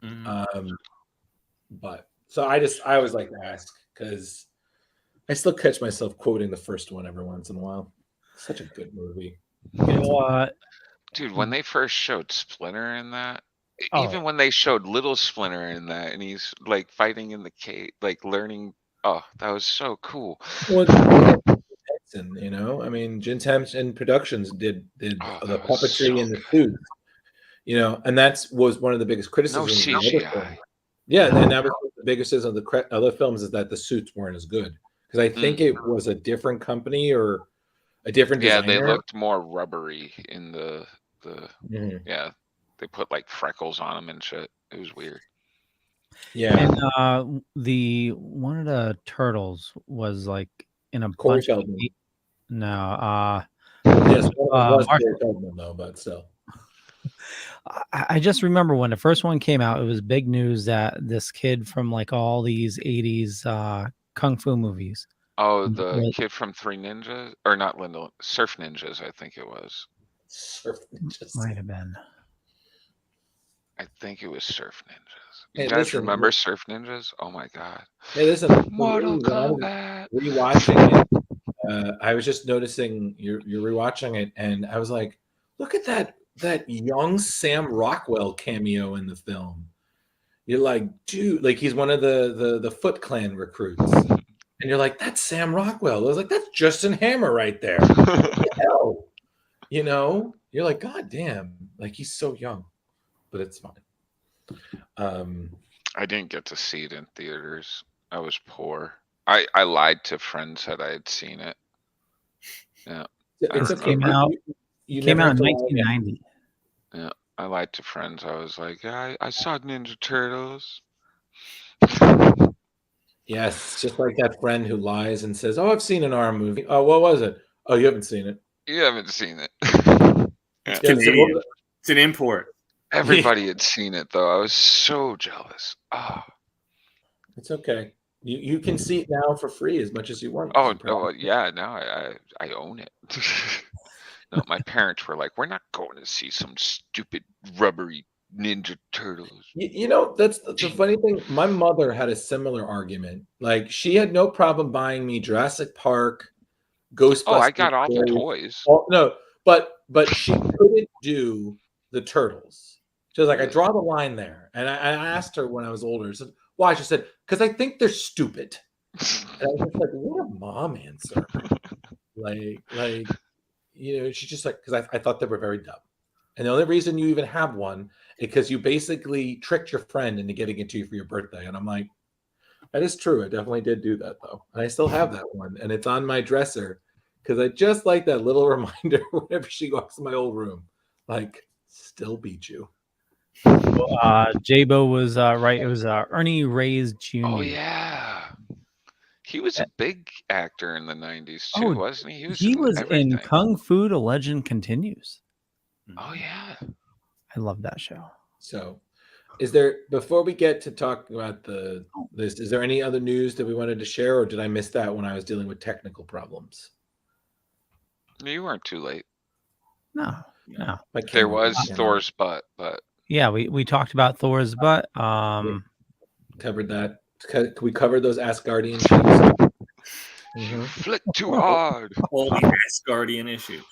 Mm-hmm. But so I always like to ask, because I still catch myself quoting the first one every once in a while. Such a good movie. You know what? Dude, when they first showed Splinter in that, even when they showed little Splinter in that, and he's like fighting in the cave, like learning, that was so cool. Well, you know, I mean, Jim Henson Productions did the puppetry and the suits, you know, and that was one of the biggest criticisms. No CGI. Yeah, and that was the biggest criticism of the other films, is that the suits weren't as good, because I think it was a different company, or a different Yeah, designer. they looked more rubbery in the Mhm. yeah. They put like freckles on them and shit. It was weird. Yeah, And one of the turtles was like in a Corey bunch of Feldman. no, Yes, one of them was Marshall. Corey Feldman though, but still. I just remember when the first one came out, it was big news that this kid from like all these 80s kung fu movies. Oh, the was- kid from Three Ninjas, or not Linda, Surf Ninjas, I think it was. Surf Ninjas. might have been. I think it was Surf Ninjas. You Hey, guys listen, remember Surf Ninjas? Oh my god. Hey, listen. Mortal When I was Kombat. rewatching it, I was just noticing you're rewatching it, and I was like, look at that young Sam Rockwell cameo in the film. You're like, dude, like he's one of the Foot Clan recruits, and you're like, that's Sam Rockwell. I was like, that's Justin Hammer right there. What the hell? You know, you're like, God damn, like he's so young, but it's fine. I didn't get to see it in theaters. I was poor. I lied to friends that I had seen it. Yeah. It's I okay. Came remember. out You came never out have in to lie again. 1990. Yeah. I lied to friends. I was like, yeah, I saw Ninja Turtles. Yes, just like that friend who lies and says, "Oh, I've seen an R movie." Oh, what was it? Oh, you haven't seen it. You haven't seen it. Yeah, so Canadian. It's an import. Everybody had seen it though. I was so jealous. Oh, it's okay. You can see it now for free as much as you want. Yeah. Now I own it. No, my parents were like, "We're not going to see some stupid rubbery Ninja Turtles." You know, that's the funny thing. My mother had a similar argument. Like, she had no problem buying me Jurassic Park, Ghostbusters. Oh, I got all the toys. Oh, no, but she couldn't do the Turtles. She was like, I Really? draw the line there. And I asked her when I was older, I said, why? She said, because I think they're stupid. And I was just like, what a mom answer. Like, you know, she's just like, because I thought they were very dumb. And the only reason you even have one is because you basically tricked your friend into getting it to you for your birthday. And I'm like, that is true. I definitely did do that though. And I still have that one. And it's on my dresser because I just like that little reminder whenever she walks in my old room. Like, still beat you. J-Bo was right. It was Ernie Reyes Jr. Oh yeah. He was a big actor in the 90s too, wasn't he? He was everything. in Kung Fu: The Legend Continues. Oh yeah. I love that show. So, is there, before we get to talk about this, is there any other news that we wanted to share, or did I miss that when I was dealing with technical problems? You weren't too late. No. There was Thor's butt, but yeah, we talked about Thor's butt. Covered that. We covered those Asgardian ships. You flick too hard. All the Asgardian issues.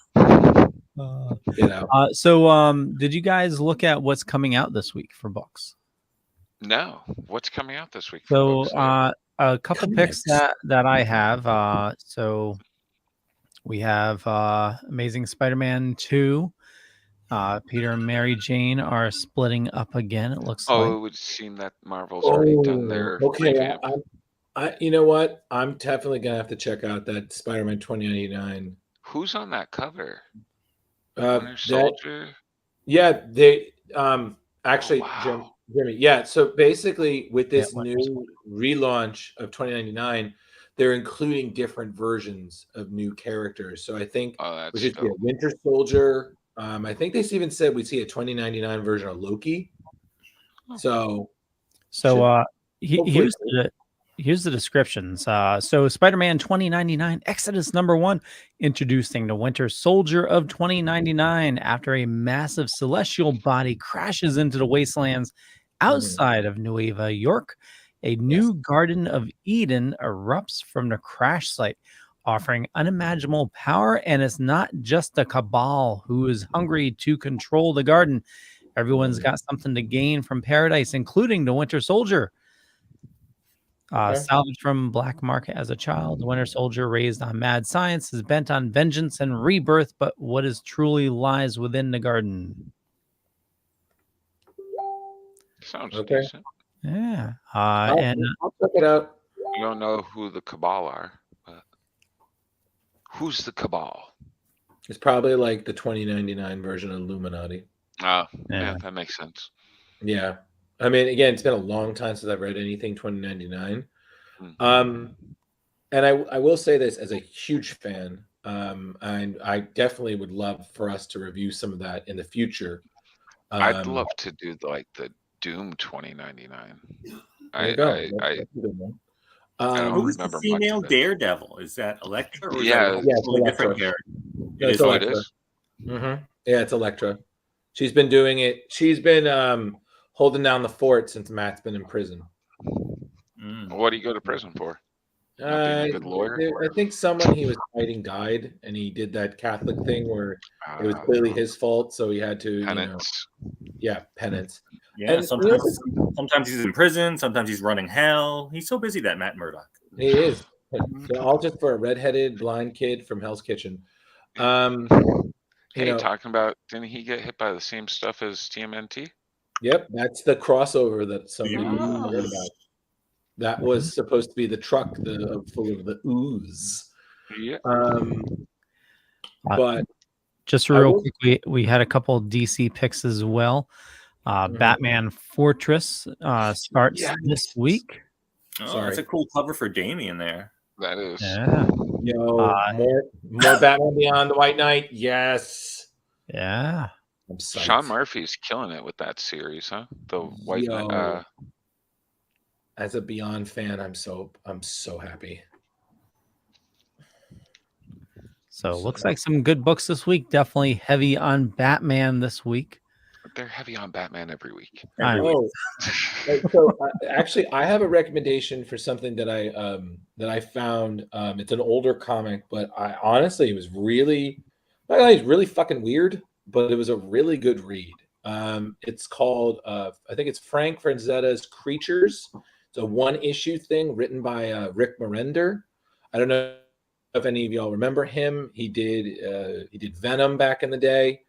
Get out. So did you guys look at what's coming out this week for books? No. What's coming out this week? So For books, a couple picks that I have. So we have Amazing Spider-Man 2. Peter and Mary Jane are splitting up again. It looks like. it would seem that Marvel's already done their okay. revamp. You know what? I'm definitely gonna have to check out that Spider-Man 2099. Who's on that cover? Winter Soldier. Yeah, they actually, wow. Jimmy. Yeah, so basically, with this new relaunch of 2099, they're including different versions of new characters. So I think we should see a Winter Soldier. I think they even said we'd see a 2099 version of Loki. So here's the descriptions. So Spider-Man 2099 Exodus #1, introducing the Winter Soldier of 2099 after a massive celestial body crashes into the wastelands outside of Nueva York. A new Garden of Eden erupts from the crash site, offering unimaginable power, and it's not just the Cabal who is hungry to control the garden. Everyone's got something to gain from paradise, including the Winter Soldier. Salvaged from black market as a child, the Winter Soldier, raised on mad science, is bent on vengeance and rebirth, but what is truly lies within the garden? Sounds okay. decent. Yeah. And I'll check it out. I don't know who the Cabal are, but Who's the Cabal? It's probably like the 2099 version of Illuminati. Yeah, Yeah. that makes sense. Yeah. I mean, again, it's been a long time since I've read anything 2099. Mhm. And I will say this as a huge fan, and I definitely would love for us to review some of that in the future. I'd love to do like the Doom 2099. There you go. I That's a good one. I don't Who was the remember much female of it. Daredevil? Is that Elektra or is Yeah. that a Yeah, it's totally different Elektra. character? No, It it's is Oh, it Elektra. is. Yeah, it's Elektra. She's been doing it. She's been holding down the fort since Matt's been in prison. Mm. What do you go to prison for? Not being a good lawyer? I think someone he was fighting died, and he did that Catholic thing where it was clearly his fault, so he had to, Penance. penance. Yeah, And sometimes he's in prison, sometimes he's running hell. He's so busy, that Matt Murdock. he is all just for a redheaded blind kid from Hell's Kitchen. Hey, talking about, didn't he get hit by the same stuff as TMNT? Yep, that's the crossover that somebody Yes. forgot about. That was supposed to be the truck full of the ooze. Yeah. But just real quick, we had a couple DC picks as well. Batman Fortress starts this week. Oh, that's a cool cover for Damien there. That is. Yeah. More Batman Beyond the White Knight. Yes. Yeah. I'm psyched. Sean Murphy's killing it with that series, huh? The White Knight. As a Beyond fan, I'm so happy. So looks like some good books this week. Definitely heavy on Batman this week. They're heavy on Batman every week. So actually, I have a recommendation for something that I found. It's an older comic, but it was really fucking weird, but it was a really good read. It's called I think it's Frank Franzetta's Creatures. It's a one-issue thing written by Rick Morender. I don't know if any of y'all remember him. He did Venom back in the day.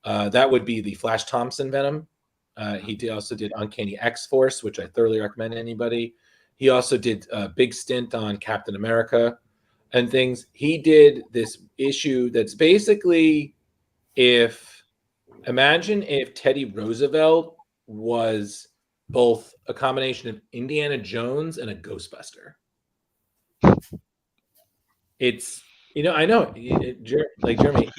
That would be the Flash Thompson Venom. He also did Uncanny X-Force, which I thoroughly recommend to anybody. He also did a big stint on Captain America and things. He did this issue that's basically imagine if Teddy Roosevelt was both a combination of Indiana Jones and a Ghostbuster. It's, I know, like Jeremy.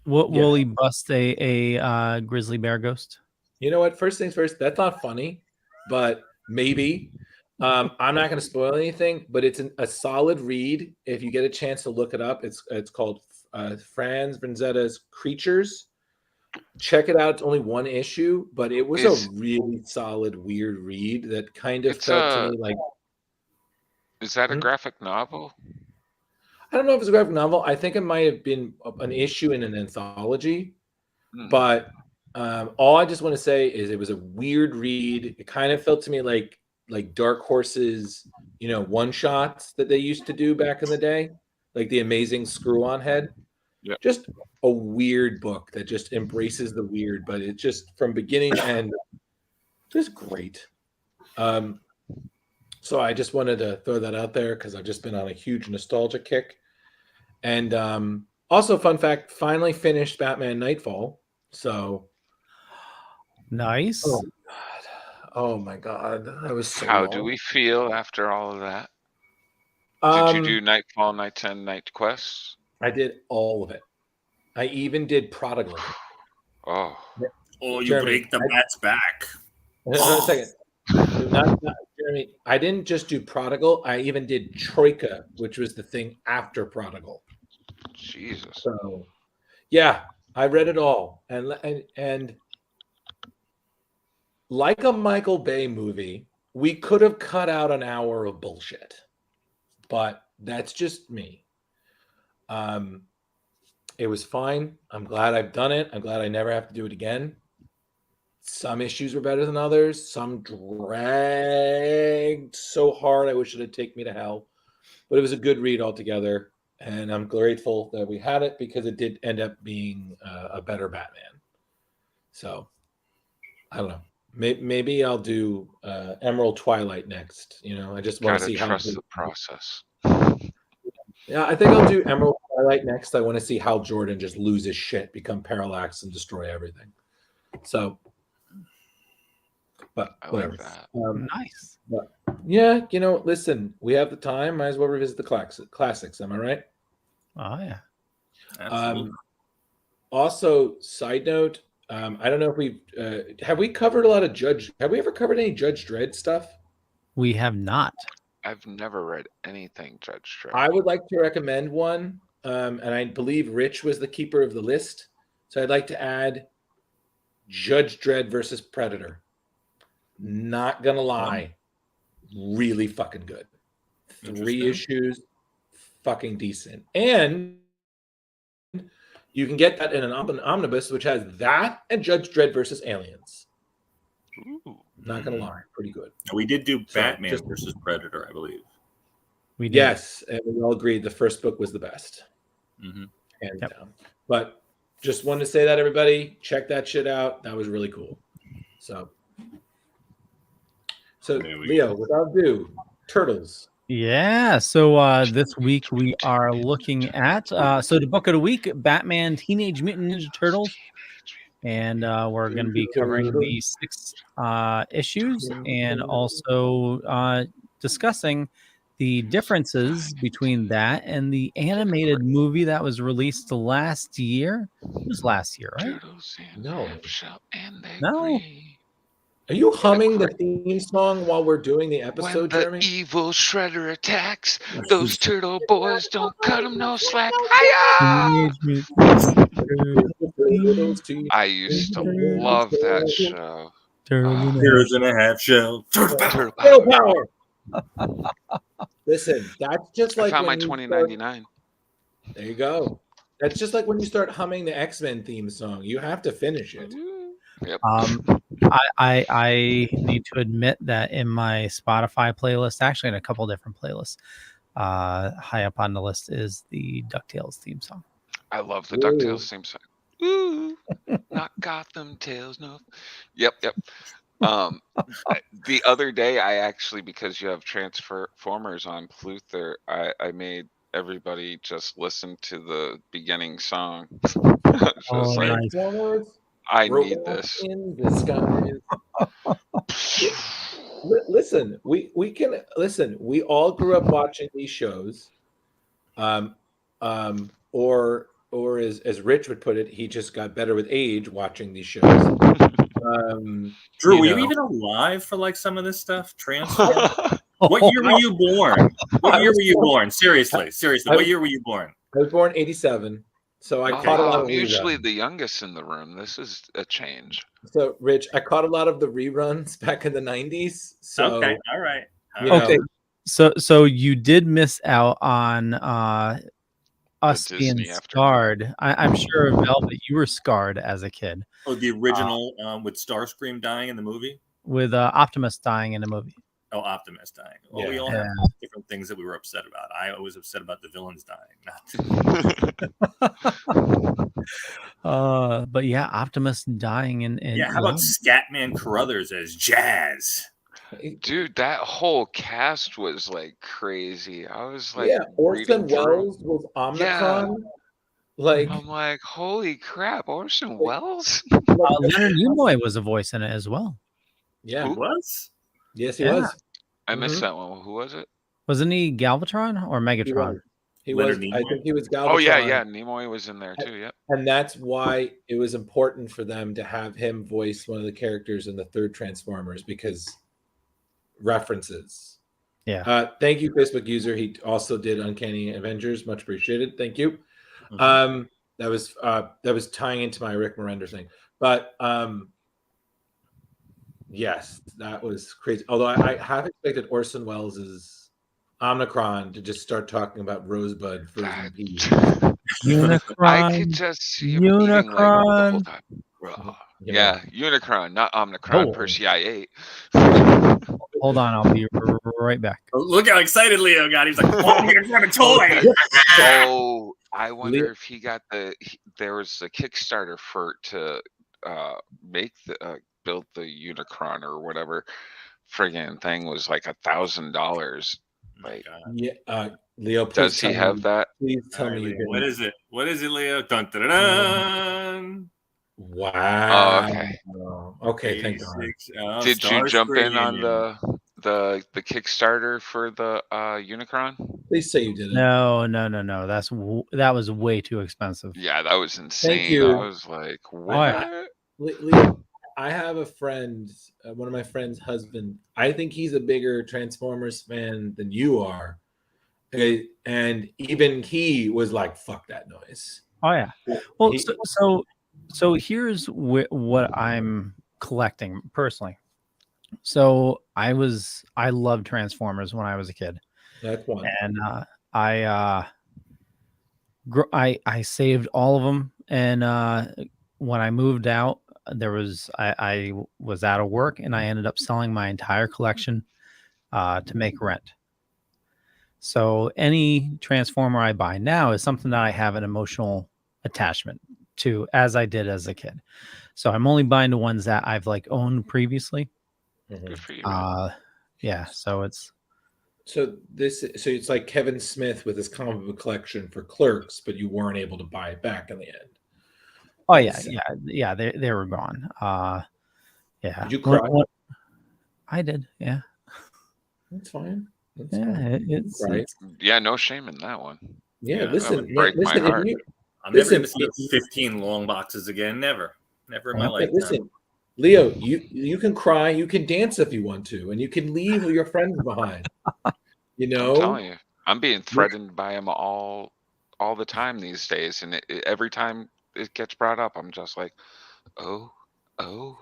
Will he bust a grizzly bear ghost? You know what? First things first, that's not funny, but maybe. I'm not going to spoil anything, but it's a solid read. If you get a chance to look it up, it's called Franz Vanzetta's Creatures. Check it out. It's only one issue, but it was a really solid, weird read that kind of felt to me like. Is that a graphic novel? I don't know if it's a graphic novel. I think it might have been an issue in an anthology, but all I just want to say is it was a weird read. It kind of felt to me like Dark Horse's, one shots that they used to do back in the day, like the Amazing Screw-On Head. Yeah. Just a weird book that just embraces the weird, but it just from beginning to end, just great. So I just wanted to throw that out there because I've just been on a huge nostalgia kick. And also, fun fact, finally finished Batman Nightfall. So nice. Oh my God. That was so How long. do we feel after all of that? Did you do Nightfall, Night 10, Night Quests? I did all of it. I even did Prodigal. Oh, you Jeremy, break the bat's back. A second. Not Jeremy. I didn't just do Prodigal. I even did Troika, which was the thing after Prodigal. Jesus. So, yeah, I read it all, and like a Michael Bay movie, we could have cut out an hour of bullshit, but that's just me. It was fine. I'm glad I've done it. I'm glad I never have to do it again. Some issues were better than others. Some dragged so hard I wish it had taken me to hell. But it was a good read altogether. And I'm grateful that we had it because it did end up being a better Batman. So, I don't know. Maybe I'll do Emerald Twilight next. I just want to see how trust the process. Yeah, I think I'll do Emerald Twilight next. I want to see Hal Jordan just lose his shit, become Parallax, and destroy everything. So, but I whatever. like that. Nice. But, yeah, listen, we have the time. Might as well revisit the classics. Am I right? Oh yeah. Absolutely. Also, side note, I don't know if we have we covered a lot of Judge. Have we ever covered any Judge Dredd stuff? We have not. I've never read anything Judge Dredd. I would like to recommend one, and I believe Rich was the keeper of the list. So I'd like to add Judge Dredd versus Predator. Not gonna lie, really fucking good. 3 issues, fucking decent. And you can get that in an omnibus, which has that and Judge Dredd versus Aliens. Ooh. Not gonna lie, pretty good. We did do So, Batman versus Predator, I believe. We did. Yes, and we all agreed the first book was the best, Mm-hmm. hands Yep. down. But just wanted to say that, everybody, check that shit out. That was really cool. So There we Leo, without ado, Turtles. Yeah. So this week we are looking at so the book of the week, Batman Teenage Mutant Ninja Turtles. And we're going to be covering the 6 issues and also discussing the differences between that and the animated movie that was released last year. It was last year, right? Turtles and No. Half-Shell and they No. agree. Are you humming the theme song while we're doing the When episode, the Jeremy? evil Shredder attacks, those turtle boys don't cut them no slack. Hiya! Teenage Mutant I used to love that show. Turtles. Heroes in a half shell. Turtle power. Turtle Turtle power. power. Listen, that's just I like found my when you 2099. there you go. That's just like when you start humming the X-Men theme song. You have to finish it. Yep. I need to admit that in my Spotify playlist, actually in a couple different playlists, high up on the list is the DuckTales theme song. I love the Ooh. DuckTales theme song. Ooh, not Gotham Tales, no. Yep. The other day, I actually, because you have Transformers on Pluther, I made everybody just listen to the beginning song. Oh, like, nice. Transformers, I need robots this. in the skies. Listen, we can listen. We all grew up watching these shows, or as Rich would put it, he just got better with age watching these shows. Drew, you were you know. even alive for like some of this stuff? Transform? What year were you born? What year were you born? Seriously. What year were you born? I was born '87, so I caught a lot of I'm usually reruns. the youngest in the room. This is a change. So, Rich, I caught a lot of the reruns back in the '90s. So, Okay, all right. you know, Okay, so you did miss out on us being Disney aftermath. scarred. I'm sure, Velvet, you were scarred as a kid Oh, the original with Starscream dying in the movie? with Optimus dying in the movie. Oh, Optimus dying. Well, we Yeah. all have different things that we were upset about. I was upset about the villains dying. But yeah, Optimus dying in Yeah, how about Scatman Carruthers as Jazz? Dude, that whole cast was like crazy. I was like, yeah, Orson reading through. Welles was Omnicron. I'm like, holy crap, Orson Welles? Leonard Nimoy was a voice in it as well. Yeah, Who was? yes, he Yeah. was. I missed that one. Who was it? Wasn't he Galvatron or Megatron? He was. Leonard I Nimoy. think he was Galvatron. Oh yeah, Nimoy was in there too. Yep. And that's why it was important for them to have him voice one of the characters in the third Transformers, because references. Yeah. Thank you, Facebook user. He also did Uncanny Avengers. Much appreciated. Thank you. Mhm. That was tying into my Rick Miranda thing. But yes, that was crazy. Although I have expected Orson Welles' Omnicron to just start talking about Rosebud frozen peas. Unicron. I could just see him eating like the whole Unicron. time. Raw. You know. Yeah, Unicron, not Omnicron Oh. per CI8. Hold on, I'll be right back. Oh, look how excited Leo got. He's like, oh, I'm going to grab a toy. Oh, I wonder if he got there was a Kickstarter for to make build the Unicron or whatever friggin' thing was like $1,000. Like, Yeah, Leo, please Does he have that? Please tell All me right, you Leo, what didn't. is it? What is it, Leo? Dun, dun, dun, dun. Wow. Oh, okay. Okay, thank God. 86. Oh, Did you jump in on Starscream. the Kickstarter for the Unicron? Please say you did it. No. That was way too expensive. Yeah, that was insane. you. I was like, what? yeah. Leo, I have a friend, one of my friend's husband. I think he's a bigger Transformers fan than you are. Okay, and even he was like, "Fuck that noise." Oh yeah. Well, He- so here's what I'm collecting personally. So I loved Transformers when I was a kid, That's one. and I saved all of them. And when I moved out, I was out of work, and I ended up selling my entire collection to make rent. So any Transformer I buy now is something that I have an emotional attachment to, as I did as a kid. So I'm only buying the ones that I've like owned previously. Good for you. Man. Yeah. So it's So it's like Kevin Smith with his comic book collection for Clerks, but you weren't able to buy it back in the end. oh yeah. They were gone. Yeah. Did you cry? I did. Yeah. That's fine. That's Yeah. fine. It's Yeah, no shame in that one. Yeah, Yeah, listen, that would break my listen, heart. I'm never going Listen, to see 15 long boxes again. Never in my lifetime. listen, Leo, you can cry, you can dance if you want to, and you can leave your friends behind. You know, I'm telling you, I'm being threatened by him all the time these days, and every time it gets brought up, I'm just like, oh. oh,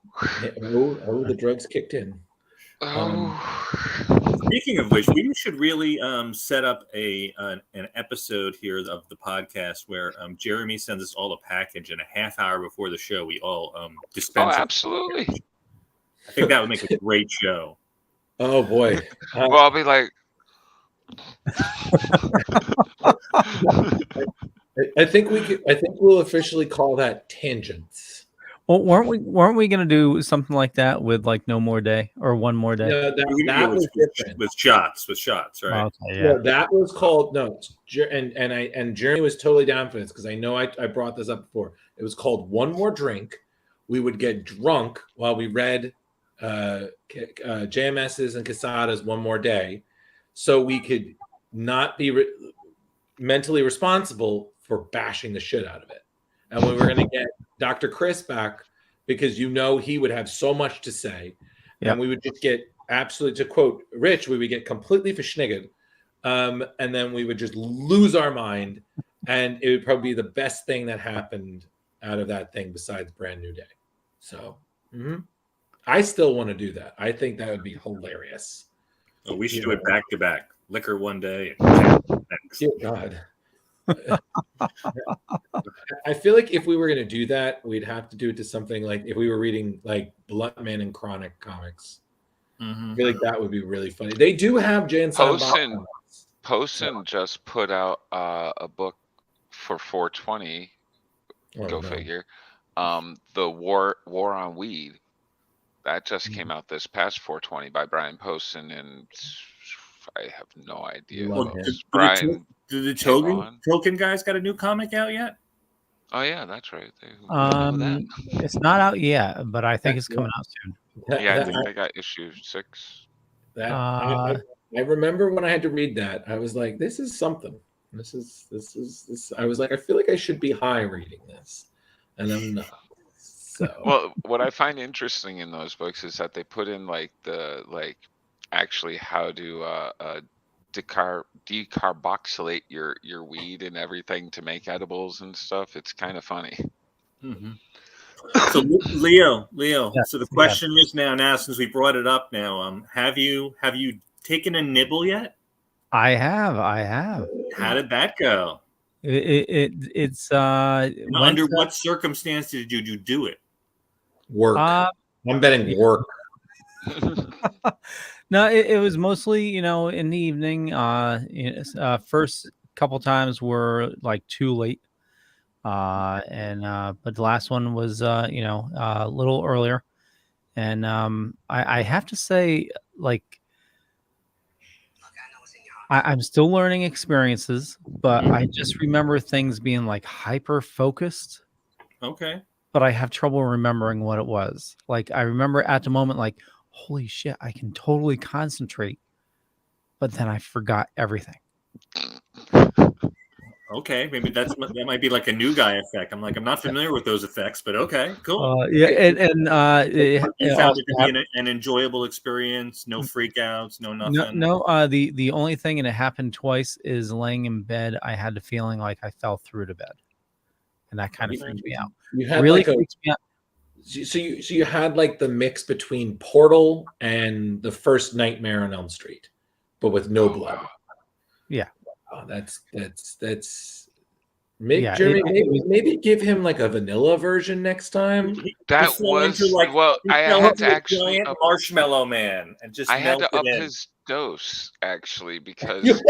the drugs kicked in. Speaking of which, we should really set up an episode here of the podcast where Jeremy sends us all a package, and a half hour before the show, we all dispense. Oh, absolutely. I think that would make a great show. Oh boy. Well, I'll be like, I think we'll officially call that tangents. well, weren't we gonna do something like that with like No More Day or One More Day? No, that was different. With shots, right? Okay, yeah. No, that was called and Jeremy was totally down for this because I know I brought this up before. It was called One More Drink. We would get drunk while we read JMS's and Quesada's One More Day, so we could not be mentally responsible for bashing the shit out of it. And we were going to get Dr. Chris back because he would have so much to say. Yep. And we would just get absolutely, to quote Rich, we would get completely verschniggered. And then we would just lose our mind. And it would probably be the best thing that happened out of that thing besides Brand New Day. So I still want to do that. I think that would be hilarious. Oh, we should do it back to back. Liquor one day. Next. Dear God. I feel like if we were going to do that, we'd have to do it to something like if we were reading like Bluntman and Chronic comics. I feel like that would be really funny. They do have Jay and Silent Bob. Poston just put out a book for 420. Figure. The War on Weed. That just came out this past 420 by Brian Poston, and I have no idea. Brian. Did the Token guys got a new comic out yet? Oh yeah, that's right. It's not out yet, but I think it's coming out soon. I think they got issue 6. I remember when I had to read that, I was like, "This is something. This is." I was like, "I feel like I should be high reading this," and I'm not. So. Well, what I find interesting in those books is that they put in actually how to decarboxylate your weed and everything to make edibles and stuff. It's kind of funny. So Leo. So the question is now since we brought it up now, have you taken a nibble yet? I have. How did that go? It's under what circumstance did you do it? Work. I'm betting work. No, it was mostly, in the evening. First couple times were like too late. But the last one was, a little earlier. And I have to say, like, I'm still learning experiences, but I just remember things being like hyper focused. Okay. But I have trouble remembering what it was. Like I remember at the moment, like, holy shit, I can totally concentrate. But then I forgot everything. Okay, maybe that might be like a new guy effect. I'm not familiar with those effects, but okay, cool. Yeah, and You found it to be an enjoyable experience. No freakouts, no nothing. No. The only thing, and it happened twice, is laying in bed. I had the feeling like I fell through to bed, and that kind of freaked me out. You had Really like freaked me out. So you had like the mix between Portal and the first Nightmare on Elm Street, but with no blood. Yeah. Oh, that's Jeremy, maybe give him like a vanilla version next time. That was well. I had to actually up Marshmallow Man and just I had to up his dose actually because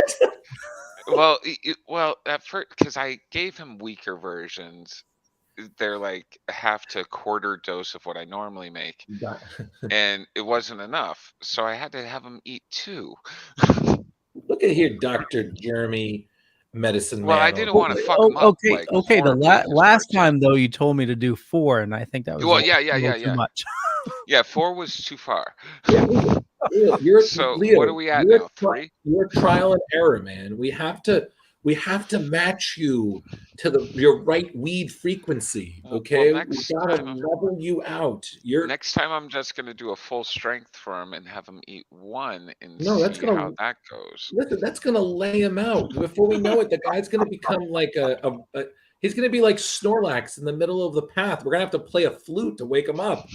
well at first because I gave him weaker versions. They're like half to a quarter dose of what I normally make, and it wasn't enough, so I had to have him eat 2. Look at here, Dr. Jeremy, medicine well, man. I didn't want to fuck him up. Okay. The last time though, you told me to do 4, and I think that was too much. Yeah, 4 was too far. Leo, so Leo, what are we at now? 3? You're trial and error, man. We have to match you to your right weed frequency. Okay, we gotta level you out. Next time I'm just gonna do a full strength for him and have him eat 1 and see how that goes. Listen, that's gonna lay him out. Before we know it, the guy's gonna become like he's gonna be like Snorlax in the middle of the path. We're gonna have to play a flute to wake him up.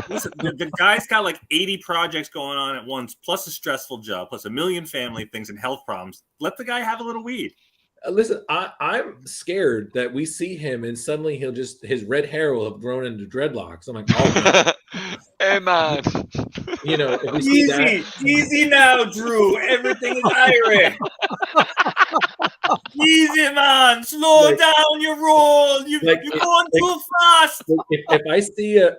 Listen, the guy's got like 80 projects going on at once, plus a stressful job, plus a million family things and health problems. Let the guy have a little weed. Listen, I'm scared that we see him and suddenly his red hair will have grown into dreadlocks. I'm like, oh, hey man, if we see easy now, Drew. Everything is iron. Easy, man. Slow down your roll. You're going too fast. If I see a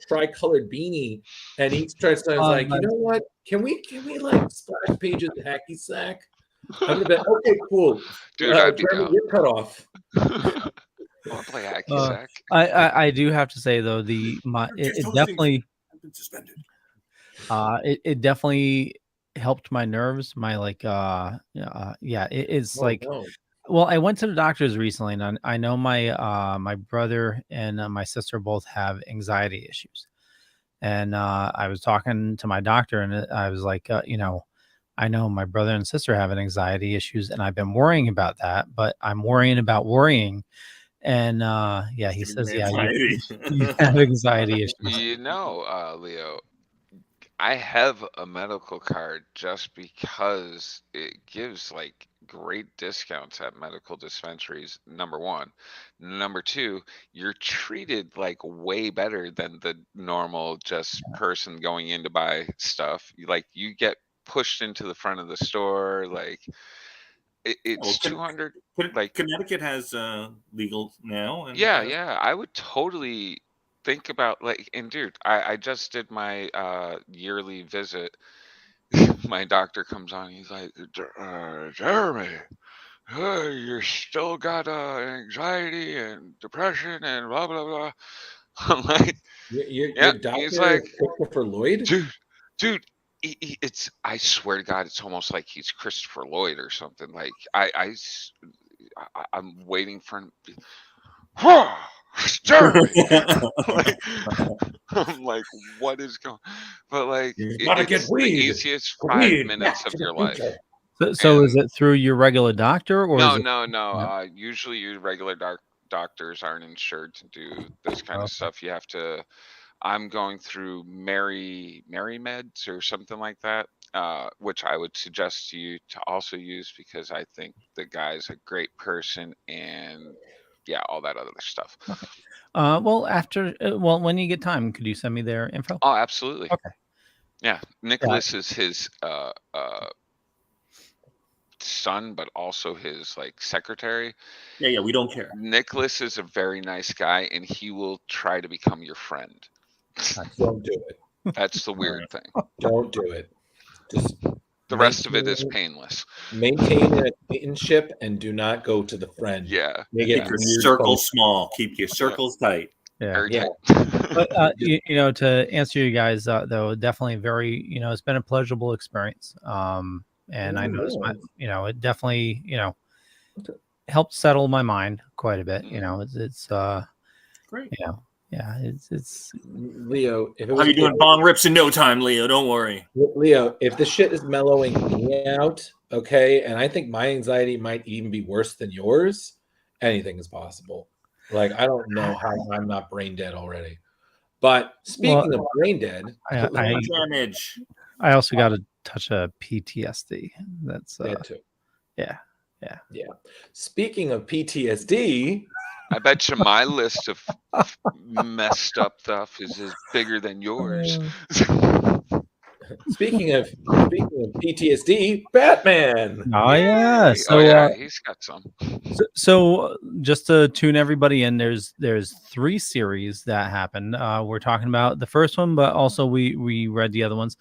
tricolored beanie and he starts like, you know what? Can we like splash pages hacky sack? I'm gonna be okay, cool. Dude, I'd be down. You're cut off. I'll play hacky sack. I do have to say though, it definitely been suspended. It definitely helped my nerves. My it's like. No. Well, I went to the doctors recently, and I know my brother and my sister both have anxiety issues, and I was talking to my doctor, and I was like, I know my brother and sister have anxiety issues, and I've been worrying about that, but I'm worrying about worrying. And he says, you have anxiety issues. Leo, I have a medical card just because it gives like great discounts at medical dispensaries. Number 1. Number 2, you're treated like way better than the normal just person going in to buy stuff. You get pushed into the front of the store, like it's 200. Connecticut has legal now. And, I would totally think about and dude, I just did my yearly visit. My doctor comes on, he's like, Jeremy, you still got anxiety and depression and blah blah blah. I'm like, your doctor he's like, Christopher Lloyd, dude. I swear to God, it's almost like he's Christopher Lloyd or something. Like I'm waiting for him. Jeremy. I'm like, what is going? But it's the easiest 5 minutes of your life. So is it through your regular doctor or no? Usually, your regular doctors aren't insured to do this kind of stuff. You have to. I'm going through Mary Meds or something like that, which I would suggest to you to also use because I think the guy's a great person and all that other stuff. Okay. When you get time, could you send me their info? Oh, absolutely. Okay. Yeah, Nicholas is his son, but also his secretary. Yeah, we don't care. Nicholas is a very nice guy, and he will try to become your friend. Don't do it. That's the weird thing. Don't do it. Just The rest of it is painless. Maintain an acquaintanceship and do not go to the friend. Yeah. They Keep get your weird circles folks. small. Keep your circles tight. Yeah. Very Yeah. tight. But to answer you guys though, definitely very, it's been a pleasurable experience. And I noticed it definitely, helped settle my mind quite a bit. It's Great. Yeah, it's Leo. If it How was you doing? Bong rips in no time, Leo. Don't worry. Leo, if the shit is mellowing me out, okay, and I think my anxiety might even be worse than yours, anything is possible. Like, I don't know how I'm not brain dead already. But speaking of brain dead, Damage. I also got a touch of PTSD. That's that too. Yeah. Speaking of PTSD, I bet you my list of messed up stuff is bigger than yours. speaking of PTSD, Batman. Oh yeah. So he's got some. So just to tune everybody in, there's 3 series that happened. We're talking about the first one, but also we read the other ones.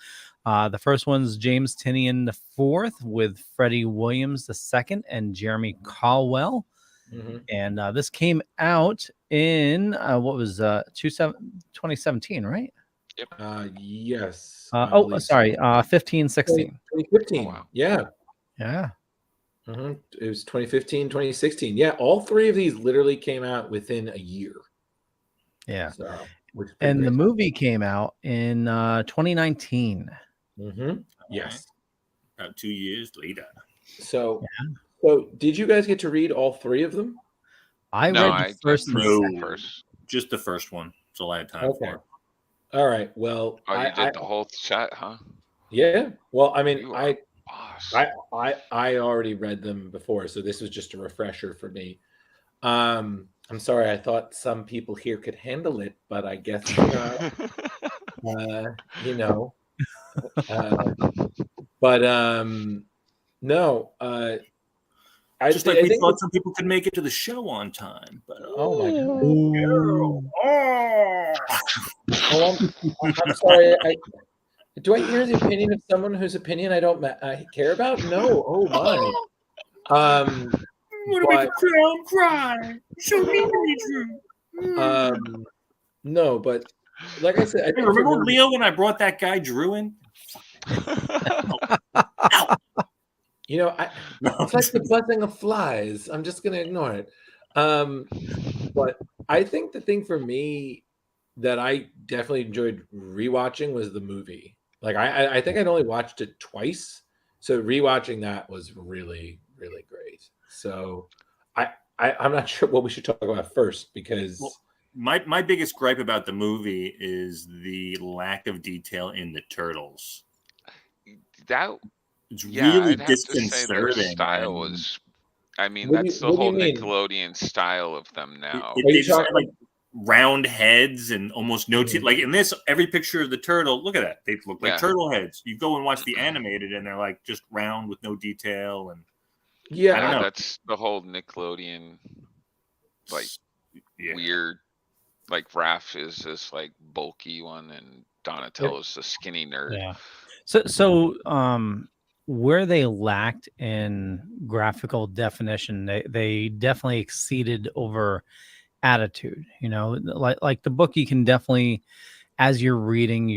The first one's James Tynion IV with Freddie Williams II and Jeremy Caldwell. Mm-hmm. And this came out in 2017, right? Yep. Yes. 15, 16. 2015. Oh, wow. Yeah. Mm-hmm. It was 2015, 2016. Yeah, all 3 of these literally came out within a year. Yeah. So, and the movie came out in 2019. Mm-hmm. Yes. About 2 years later. So, so did you guys get to read all 3 of them? I read the first one. Just the first one. That's all I had time for. All right. Well, you did the whole set, huh? Yeah. Well, I mean, I already read them before, so this was just a refresher for me. I'm sorry. I thought some people here could handle it, but I guess not. But no. I think thought some people could make it to the show on time, but oh my god! I'm sorry. Do I hear the opinion of someone whose opinion I don't care about? No. Oh my. What to make a clown cry? So true. No, but like I said, remember Leo when I brought that guy Drew in? Ow. It's like the buzzing of flies. I'm just gonna ignore it. But I think the thing for me that I definitely enjoyed rewatching was the movie. Like I think I'd only watched it twice, so rewatching that was really, really great. So I'm not sure what we should talk about first because my biggest gripe about the movie is the lack of detail in the turtles. It's really disconcerting. Their style was, that's the whole Nickelodeon style of them now. They just have like round heads and almost no teeth. Like in this, every picture of the turtle, look at that. They look like turtle heads. You go and watch the animated and they're like just round with no detail. And I don't know. That's the whole Nickelodeon, weird. Like Raph is this like bulky one and Donatello's the skinny nerd. Yeah. So where they lacked in graphical definition, they definitely exceeded over attitude. Like the book, you can definitely, as you're reading,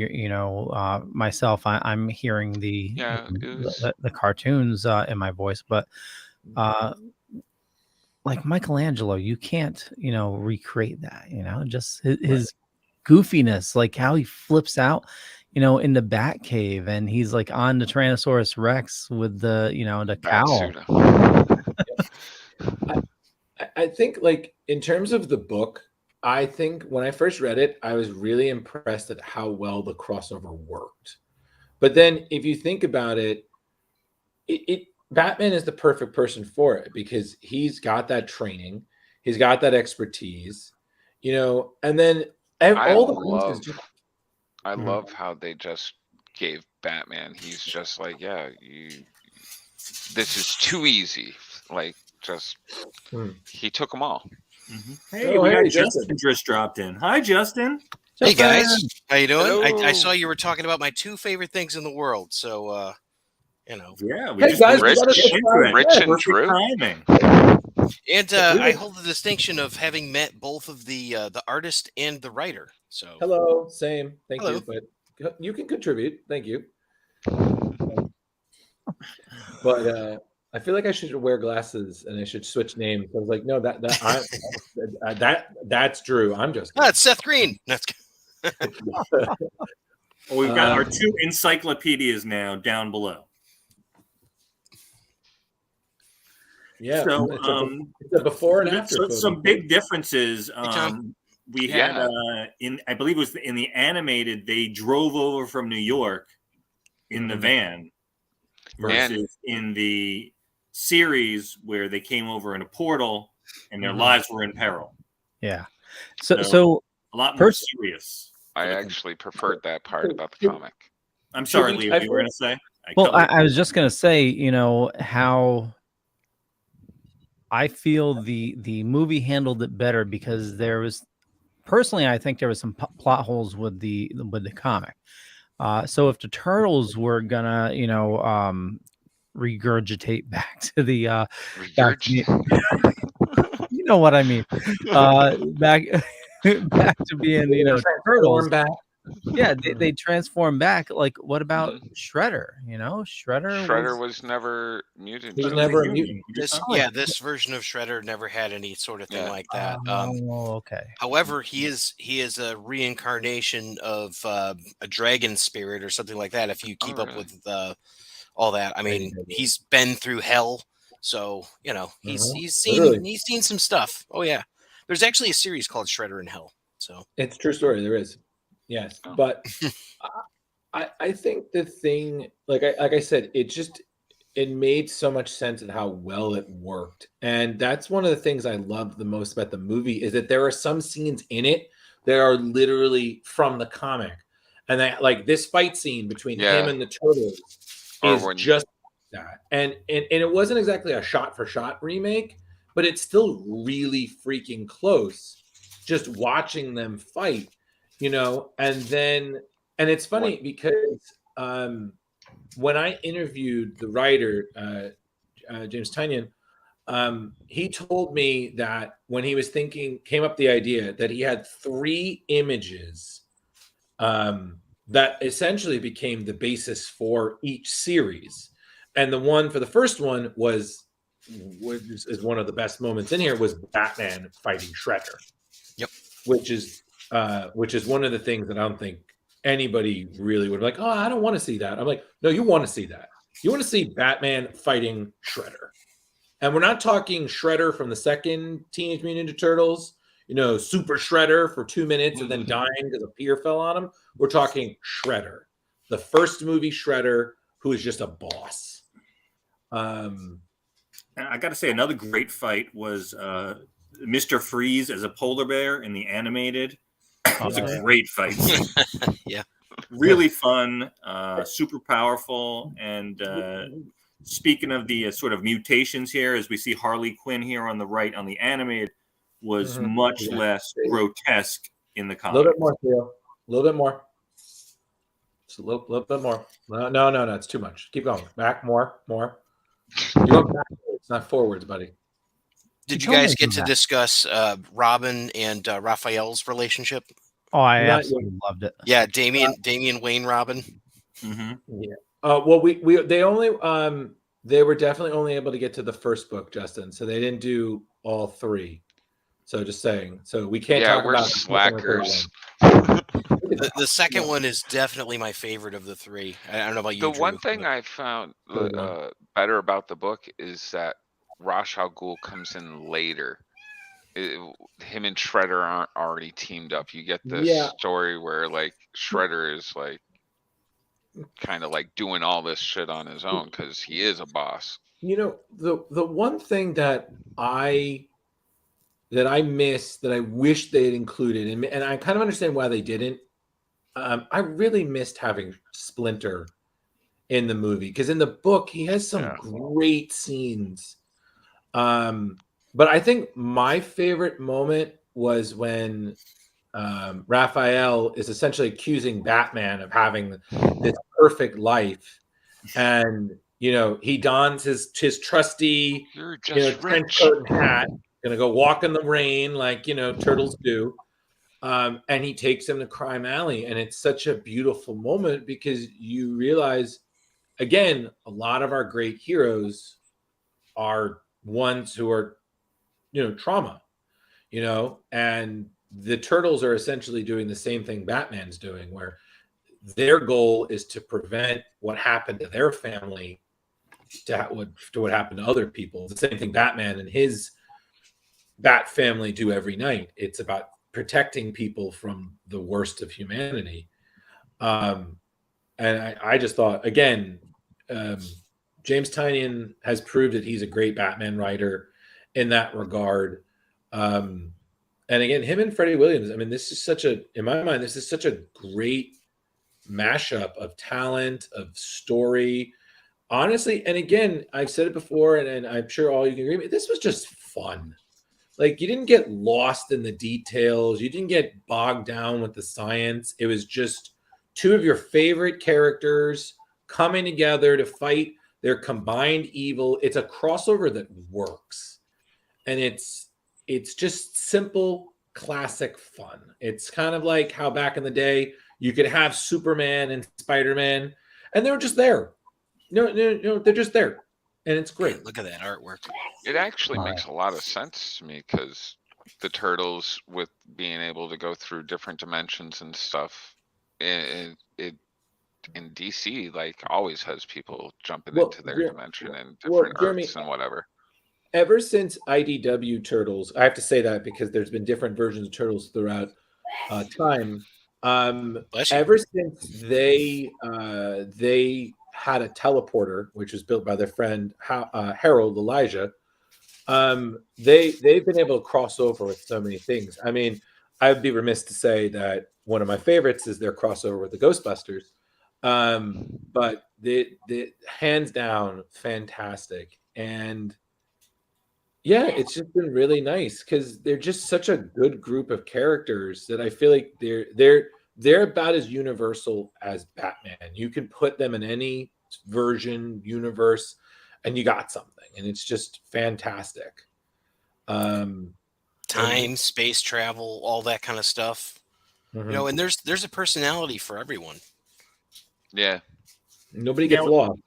myself, I'm hearing the cartoons in my voice, but like Michelangelo, you can't recreate that. Just his goofiness, like how he flips out. In the Batcave, and he's like on the Tyrannosaurus Rex with the, the cowl. I think, like, in terms of the book, I think when I first read it, I was really impressed at how well the crossover worked. But then, if you think about it, Batman is the perfect person for it because he's got that training, he's got that expertise, and then I love how they just gave Batman. He's just like, this is too easy. Like, he took them all. Mm-hmm. Hey, we got Justin just dropped in. Hi, Justin. Hey guys, how you doing? I saw you were talking about my 2 favorite things in the world. So, Yeah, we Hey, just guys, we gotta subscribe. Rich and perfect Drew. timing. And I hold the distinction of having met both of the artist and the writer. So Hello, same. Thank Hello. you, but you can contribute. Thank you. But I feel like I should wear glasses and I should switch names. I was like, no, that's Drew. I'm just. it's Seth Green. That's Well, we've got our 2 encyclopedias now down below. Yeah. So, it's a before and after. So photo. some big differences. Tom. We had I believe it was in the animated, they drove over from New York in the van versus in the series where they came over in a portal and their lives were in peril. Yeah. So a lot more serious. I actually preferred that part about the comic. I'm sorry, Leo, you were going to say? I was just going to say, how I feel the movie handled it better because there was, personally, I think there was some plot holes with the comic. So if the Turtles were gonna, regurgitate back to the you know what I mean, back to being Turtles. Back. Yeah, they transform back. Like, what about Shredder? Shredder was never mutant. He was never a mutant. This version of Shredder never had any sort of thing like that. Okay. However, he is a reincarnation of a dragon spirit or something like that. If you keep up with all that, I mean, he's been through hell, so he's seen some stuff. Oh yeah, there's actually a series called Shredder in Hell. So it's a true story. There is. Yes, but I think the thing, like I said, it made so much sense of how well it worked, and that's one of the things I loved the most about the movie is that there are some scenes in it that are literally from the comic, and that like this fight scene between him and the Turtles is just that, and it wasn't exactly a shot for shot remake, but it's still really freaking close. Just watching them fight. And it's funny because when I interviewed the writer, James Tynion, he told me that when he was came up the idea that he had 3 images that essentially became the basis for each series. And the one for the first one is one of the best moments in here was Batman fighting Shredder. Yep. Which is one of the things that I don't think anybody really would be like, oh, I don't want to see that. I'm like, no, you want to see that. You want to see Batman fighting Shredder. And we're not talking Shredder from the second Teenage Mutant Ninja Turtles, Super Shredder for 2 minutes and then dying because a pier fell on him. We're talking Shredder, the first movie Shredder, who is just a boss. And I got to say, another great fight was Mr. Freeze as a polar bear in the animated. It was a great fight. Yeah. Really fun, super powerful. And speaking of the sort of mutations here, as we see Harley Quinn here on the right on the animated, was much less grotesque in the comic. A little bit more, Theo. A little bit more. Just a little bit more. No. It's too much. Keep going. Back, more. You go backwards, not forwards, buddy. Did you guys get to discuss Robin and Raphael's relationship? Oh, I absolutely loved it. Yeah, Damian Wayne Robin. Mm-hmm. Yeah. Well, they were definitely only able to get to the first book, Justin. So they didn't do all 3. So just saying. So we can't talk about slackers. The second one is definitely my favorite of the 3. I don't know about you. The one thing I found better about the book is that Ra's al Ghul comes in later. Him and Shredder aren't already teamed up. You get this story where like Shredder is like kind of like doing all this shit on his own because he is a boss. The one thing that I missed that I wish they had included, and I kind of understand why they didn't. I really missed having Splinter in the movie because in the book he has some great scenes. But I think my favorite moment was when Raphael is essentially accusing Batman of having this perfect life, and he dons his trusty, You're just trench rich. coat and hat, gonna go walk in the rain like turtles do. And he takes him to Crime Alley, and it's such a beautiful moment because you realize, again, a lot of our great heroes are ones who are, trauma, and the turtles are essentially doing the same thing Batman's doing, where their goal is to prevent what happened to their family to what happened to other people. The same thing Batman and his Bat family do every night. It's about protecting people from the worst of humanity. And I just thought, again, James Tynion has proved that he's a great Batman writer in that regard. And again, him and Freddie Williams, I mean, in my mind, this is such a great mashup of talent, of story. Honestly, and again, I've said it before, and I'm sure all you can agree with, this was just fun. Like, you didn't get lost in the details. You didn't get bogged down with the science. It was just two of your favorite characters coming together to fight their combined evil. It's a crossover that works. And it's just simple, classic fun. It's kind of like how back in the day you could have Superman and Spider-Man, and they were just there. No, they're just there. And it's great. Look at that artwork. It actually makes a lot of sense to me because the Turtles, with being able to go through different dimensions and stuff, it in DC, like, always has people jumping into their dimension and different Earths and whatever. Ever since IDW Turtles, I have to say that because there's been different versions of Turtles throughout time. Ever since they had a teleporter, which was built by their friend Harold Elijah, they've been able to cross over with so many things. I mean, I'd be remiss to say that one of my favorites is their crossover with the Ghostbusters. But the hands down fantastic. And yeah, it's just been really nice because they're just such a good group of characters that I feel like they're about as universal as Batman. You can put them in any universe, and you got something, and it's just fantastic. Time, space travel, all that kind of stuff. Mm-hmm. And there's a personality for everyone. Yeah. Nobody gets lost.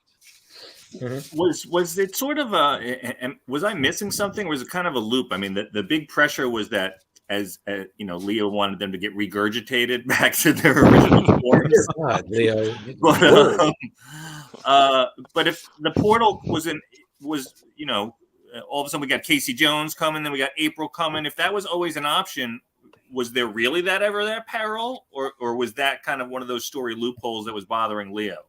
Mm-hmm. Was it sort of was I missing something? Or was it kind of a loop? I mean, the big pressure was that as Leo wanted them to get regurgitated back to their original forms. God, Leo. But if the portal was all of a sudden we got Casey Jones coming, then we got April coming. If that was always an option, was there really that peril, or was that kind of one of those story loopholes that was bothering Leo?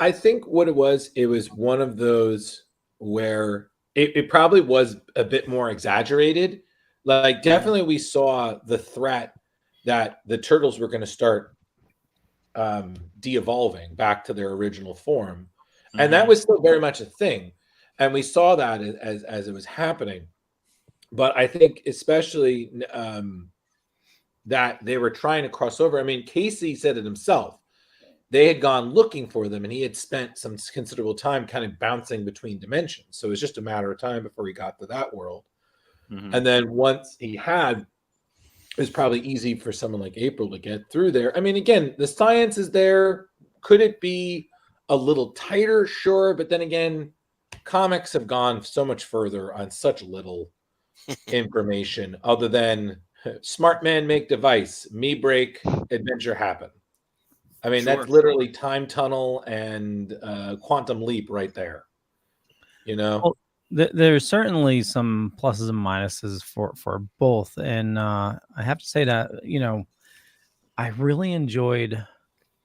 I think what it was one of those where it probably was a bit more exaggerated. Like, definitely we saw the threat that the Turtles were going to start de-evolving back to their original form. Mm-hmm. And that was still very much a thing. And we saw that as it was happening. But I think especially that they were trying to cross over. I mean, Casey said it himself. They had gone looking for them, and he had spent some considerable time kind of bouncing between dimensions. So it was just a matter of time before he got to that world. Mm-hmm. And then once he had, it was probably easy for someone like April to get through there. I mean, again, the science is there. Could it be a little tighter? Sure. But then again, comics have gone so much further on such little information other than smart man make device, me break, adventure happen. I mean, That's literally time tunnel and quantum leap right there. Well, there's certainly some pluses and minuses for both, and I have to say that I really enjoyed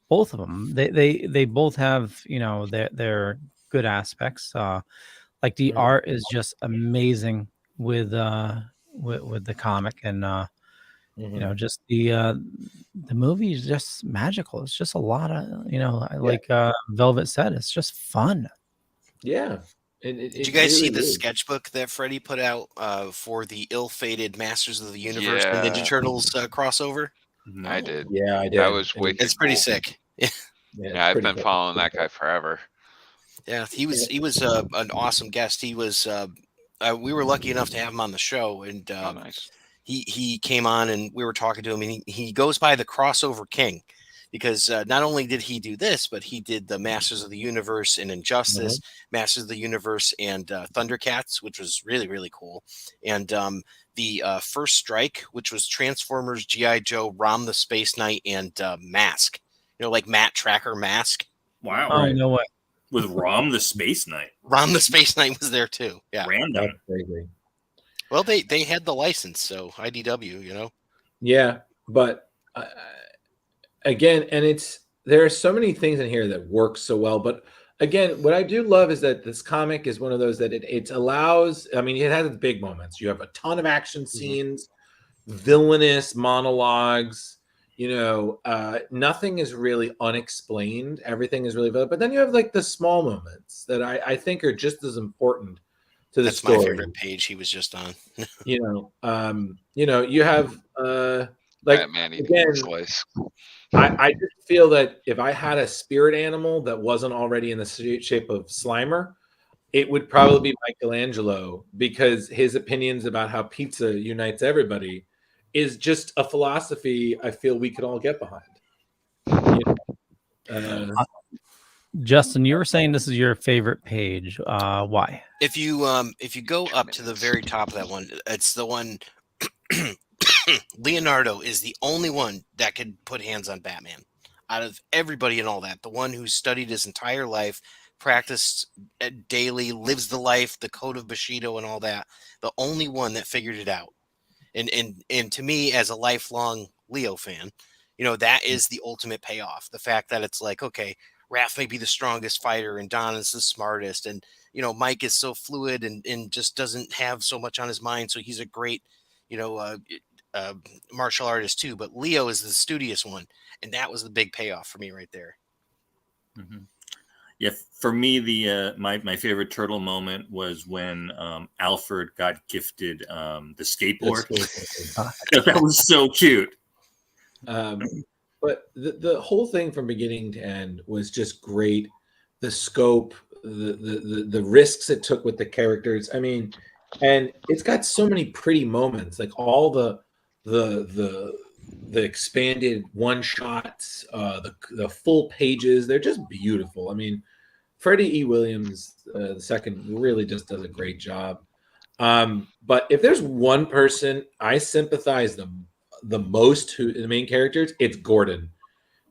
both of them. They both have their good aspects. Like the art is just amazing with the comic, and just the movie is just magical. It's just a lot of like Velvet said, it's just fun. Yeah. Did you guys see the sketchbook that Freddie put out for the ill-fated Masters of the Universe and Ninja Turtles crossover? No. I did. Yeah, I did. That was wicked. It's pretty sick. Yeah, I've been following that guy forever. Yeah, he was an awesome guest. He was we were lucky enough to have him on the show, and Oh, nice. he came on and we were talking to him, and he goes by the Crossover King because not only did he do this, but he did the Masters of the Universe and Injustice, Masters of the Universe and Thundercats, which was really, really cool. And the First Strike, which was Transformers, G.I. Joe, Rom the Space Knight, and Mask. You know, like Matt Tracker Mask. Wow. Oh, no way. With Rom the Space Knight. Rom the Space Knight was there too. Yeah. Random. Well, they had the license, so IDW, you know. Yeah, but again, and there are so many things in here that work so well. But again, what I do love is that this comic is one of those that it allows. I mean, it has its big moments. You have a ton of action scenes, villainous monologues. You know, nothing is really unexplained. Everything is really valid. But then you have like the small moments that I think are just as important to the That's story. my favorite page he was just on. You know, you have like Batman eating again, slice. I just feel that if I had a spirit animal that wasn't already in the shape of Slimer, it would probably be Michelangelo, because his opinions about how pizza unites everybody is just a philosophy I feel we could all get behind. You know? Justin, you were saying this is your favorite page. Why? If you go up to the very top of that one, it's the one Leonardo is the only one that could put hands on Batman out of everybody and all that. The one who studied his entire life, practiced daily, lives the life, the code of Bushido and all that. The only one that figured it out. And to me, as a lifelong Leo fan, you know, that is the ultimate payoff. The fact that it's like, okay, Raph may be the strongest fighter and Don is the smartest. And, you know, Mike is so fluid and just doesn't have so much on his mind. So he's a great, you know, martial artist too. But Leo is the studious one. And that was the big payoff for me right there. Mm-hmm. Yeah, for me, the my favorite turtle moment was when Alfred got gifted the skateboard. That was so cute. But the whole thing from beginning to end was just great. The scope, the risks it took with the characters. I mean, and it's got so many pretty moments, like all the expanded one shots, the full pages. They're just beautiful. I mean, Freddie Williams II really just does a great job. But if there's one person I sympathize the most who the main characters, it's Gordon.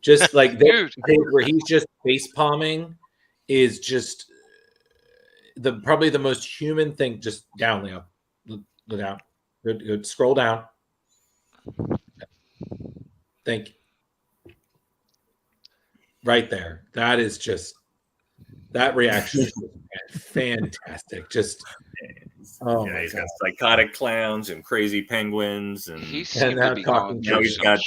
Just like that page where he's just face palming is just probably the most human thing. Just down, Leo. Look down. Good. Scroll down. Thank you. Right there. That is just that reaction is fantastic. Just yeah, he's got psychotic clowns and crazy penguins, and He seemed to be going now through he's some got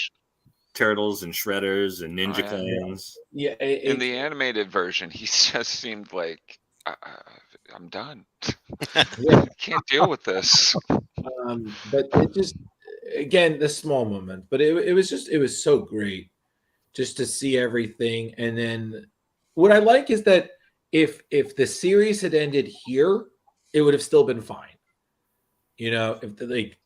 turtles and shredders and ninja clans. Yeah, in the animated version, he just seemed like I'm done. Yeah. I can't deal with this. But it just, again, the small moment, but it was so great just to see everything. And then what I like is that if the series had ended here, it would have still been fine. You know, if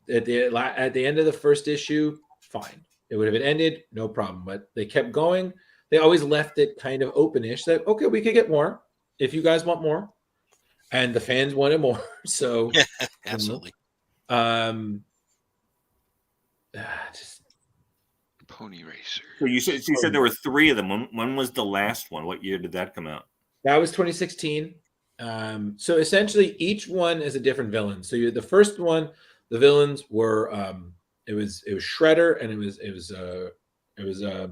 at the end of the first issue, fine. It would have ended, no problem. But they kept going. They always left it kind of openish that, okay, we could get more if you guys want more. And the fans wanted more. So yeah, absolutely. Just Pony Racer. So you said there were 3 of them. When was the last one? What year did that come out? That was 2016. So essentially, each one is a different villain. So the first one, the villains were it was Shredder, and it was Ra's al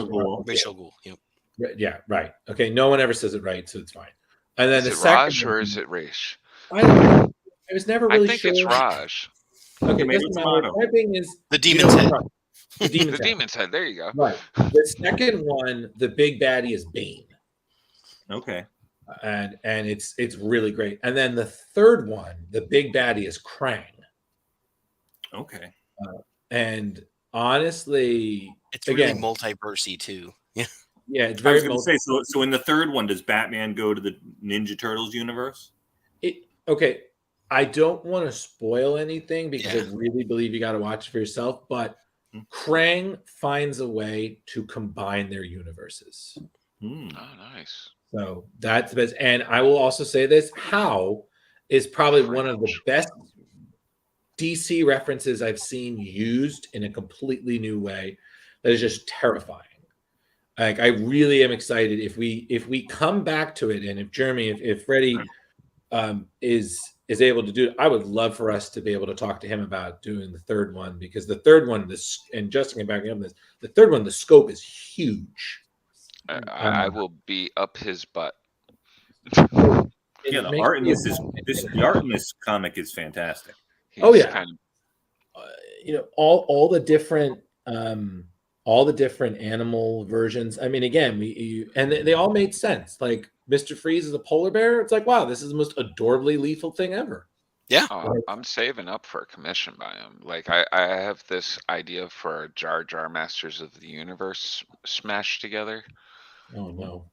Ghul. Ra's al Ghul. Yep. Yeah, right. Okay, no one ever says it right, so it's fine. And then Is the it second Raj one, or is it Raish? I don't know. I was never really I think sure. it's Raj. Okay, Maybe doesn't it's matter. Mono. My thing is The Demon's Head. The Demon's The Head. Demon's Head. There you go. Right. The second one, the big baddie is Bane. Okay. And it's really great. And then the third one, the big baddie is Krang. Okay. And honestly, It's again, really multiversy too. Yeah. Yeah, it's I was very going to say, so in the third one, does Batman go to the Ninja Turtles universe? Okay, I don't want to spoil anything because Yeah. I really believe you got to watch it for yourself, but Krang finds a way to combine their universes. Oh, nice. So that's the best. And I will also say this, How is probably one of the best DC references I've seen used in a completely new way that is just terrifying. Like, I really am excited if we come back to it, and if Jeremy, if Freddie is able to do it, I would love for us to be able to talk to him about doing the third one, because the third one, and Justin can back me up on this, the third one, the scope is huge. I will be up his butt. Yeah, the art in this comic is fantastic. He's all the different animal versions. I mean, again, they all made sense. Like Mr. Freeze is a polar bear. It's like, wow, this is the most adorably lethal thing ever. Yeah. I'm saving up for a commission by him. Like, I have this idea for a Jar Jar Masters of the Universe smashed together. Oh no.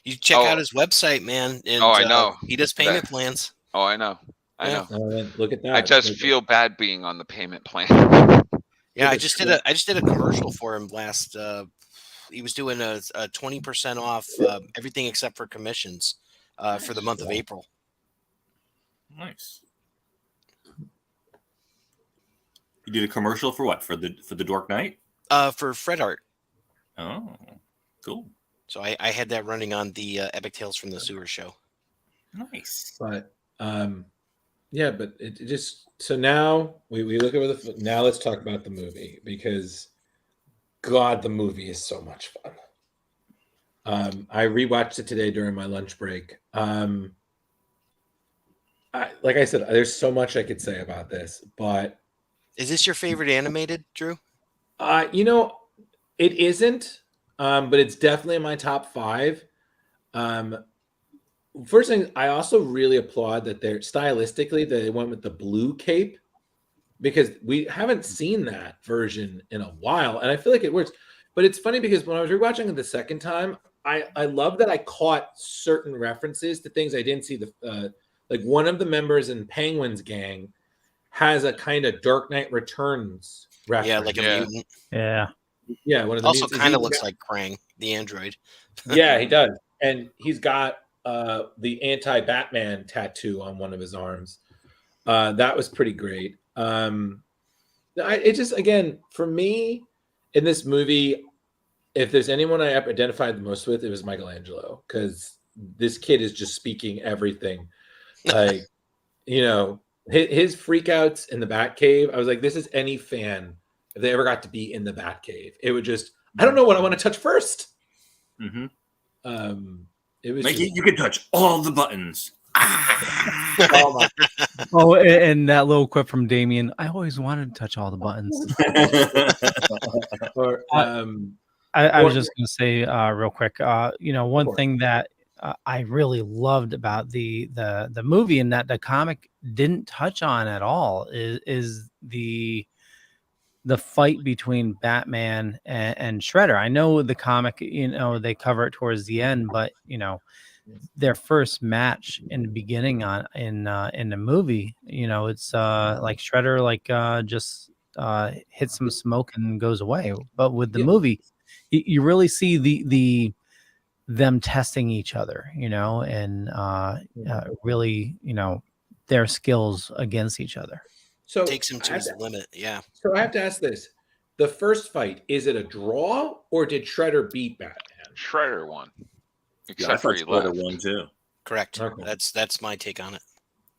You check out his website, man. And, I know. He does payment plans. Oh, I know. I know. Look at that. I just feel bad being on the payment plan. Yeah, I just did a commercial for him last. He was doing a 20% off everything except for commissions for the month of April. Nice. You did a commercial for what? For the Dork Night? For Fred Art. Oh, cool. So I had that running on the Epic Tales from the Sewer show. Nice. But yeah, but it just, so now we look at now let's talk about the movie, because God, the movie is so much fun. I rewatched it today during my lunch break. Like I said, there's so much I could say about this, but is this your favorite animated, Drew? It isn't, but it's definitely in my top 5. First thing, I also really applaud that stylistically they went with the blue cape, because we haven't seen that version in a while, and I feel like it works. But it's funny because when I was rewatching it the second time, I love that I caught certain references to things I didn't see. Like one of the members in Penguin's gang has a kind of Dark Knight Returns reference. Yeah, like a mutant. Yeah. Yeah, one of the also kind of looks like Krang, the android. Yeah, he does, and he's got the anti-Batman tattoo on one of his arms. That was pretty great. It just, again, for me in this movie, if there's anyone I identified the most with, it was Michelangelo, because this kid is just speaking everything. Like, his freakouts in the Batcave. I was like, this is any fan if they ever got to be in the Batcave. It would just, I don't know what I want to touch first. Mm-hmm. It was you can touch all the buttons. Oh, and that little quip from Damien, I always wanted to touch all the buttons. I was just going to say real quick, one thing that I really loved about the movie, and that the comic didn't touch on at all, is the fight between Batman and Shredder. I know the comic, they cover it towards the end, but their first match in the beginning in the movie, it's like Shredder just hits some smoke and goes away. But with the movie, you really see them testing each other, and really, their skills against each other. So takes him to his limit. Yeah. So I have to ask this: the first fight, is it a draw, or did Shredder beat Batman? Shredder won. Except for Shredder won too. Correct. Okay. That's my take on it.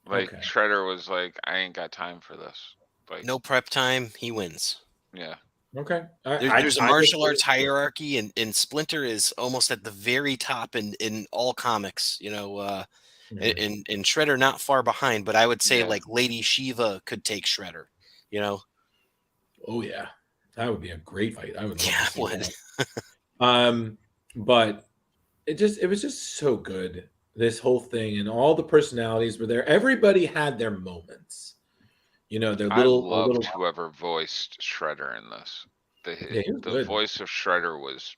Like, Shredder was like, I ain't got time for this. Like, no prep time, he wins. Yeah. Okay. There's a martial arts hierarchy, and Splinter is almost at the very top in all comics, and Shredder not far behind, but I would say like Lady Shiva could take Shredder, Oh yeah, that would be a great fight. I would. Yeah, it would. But it was just so good. This whole thing, and all the personalities were there. Everybody had their moments. I loved whoever voiced Shredder in this. The voice of Shredder was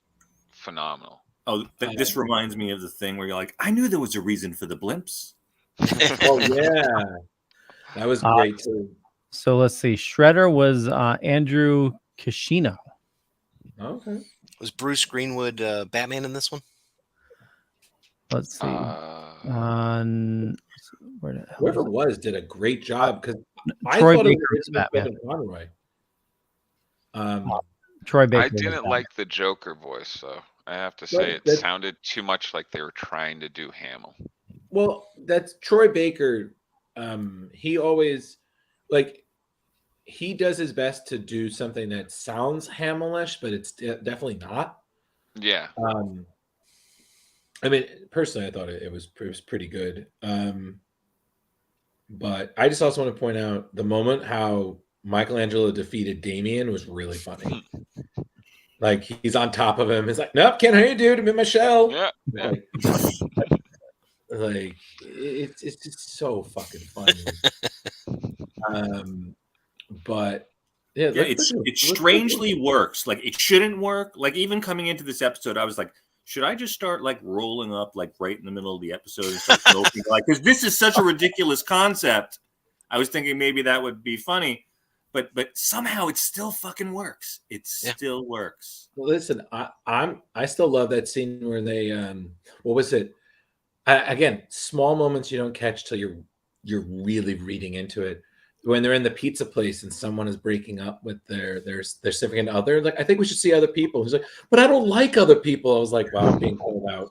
phenomenal. Oh, this reminds me of the thing where you're like, I knew there was a reason for the blimps. Oh yeah, that was great too. So let's see. Shredder was Andrew Kishino. Okay. Was Bruce Greenwood Batman in this one? Let's see. Whoever it was did a great job because I Troy thought Baker it was was Batman. Conroy. Troy Baker. I didn't like the Joker voice, though. I have to say it sounded too much like they were trying to do Hamill. Well, that's Troy Baker. He always he does his best to do something that sounds Hamill-ish, but it's definitely not. Yeah. I mean, personally, I thought it was pretty good. But I just also want to point out the moment how Michelangelo defeated Damien was really funny. Like he's on top of him. He's like, "Nope, can't hear you, dude. I'm in my shell." Yeah. Like it's just so fucking funny. But yeah, it strangely works. Like it shouldn't work. Like even coming into this episode, I was like, should I just start like rolling up like right in the middle of the episode and start smoking? Like, because this is such a ridiculous concept. I was thinking maybe that would be funny, but somehow it still fucking works. It still works. Well, listen, I still love that scene where they what was it? Again, small moments you don't catch till you're really reading into it. When they're in the pizza place and someone is breaking up with their significant other, like, I think we should see other people. He's like, but I don't like other people. I was like, wow, I'm being called out.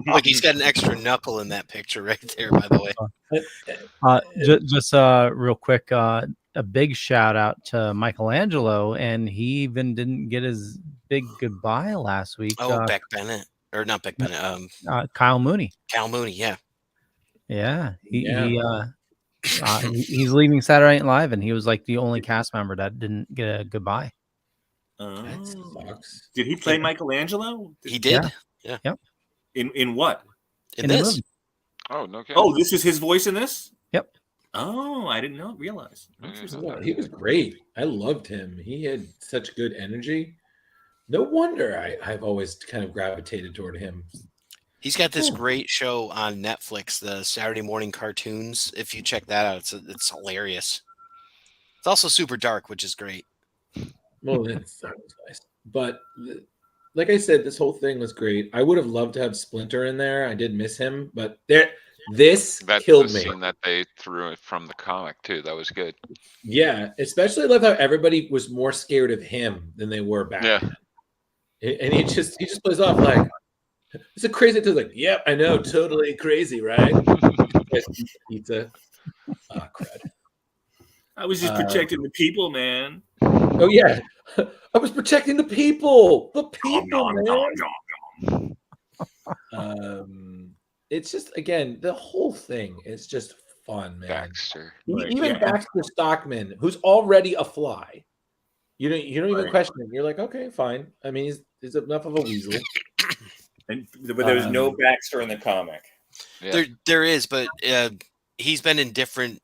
Look, he's got an extra knuckle in that picture right there, by the way. Just real quick, a big shout out to Michelangelo, and he even didn't get his big goodbye last week. Oh, Beck Bennett, or not Beck Bennett. Kyle Mooney. Kyle Mooney, yeah. He's leaving Saturday Night Live, and he was like the only cast member that didn't get a goodbye. That sucks. Did he play Michelangelo? He did. Yeah. Yep. In what? In this. Oh, no kidding. Oh, this is his voice in this? Yep. Oh, I didn't realize. Well, he was great. I loved him. He had such good energy. No wonder I've always kind of gravitated toward him. He's got this great show on Netflix, the Saturday morning cartoons. If you check that out, it's hilarious. It's also super dark, which is great. Well, that sounds nice. But like I said, this whole thing was great. I would have loved to have Splinter in there. I did miss him, but this killed me. That's the scene that they threw from the comic too. That was good. Yeah, especially I love how everybody was more scared of him than they were back then. And he just plays off like, it's a crazy thing. Like, yep, I know, totally crazy, right? Pizza. Ah, crud. I was just protecting the people, man. Oh yeah, I was protecting the people. The people, man. It's just, again, the whole thing is just fun, man. Baxter, Baxter Stockman, who's already a fly. You don't even question him. You're like, okay, fine. I mean, he's enough of a weasel. But there's no Baxter in the comic. Yeah. There is, but he's been in different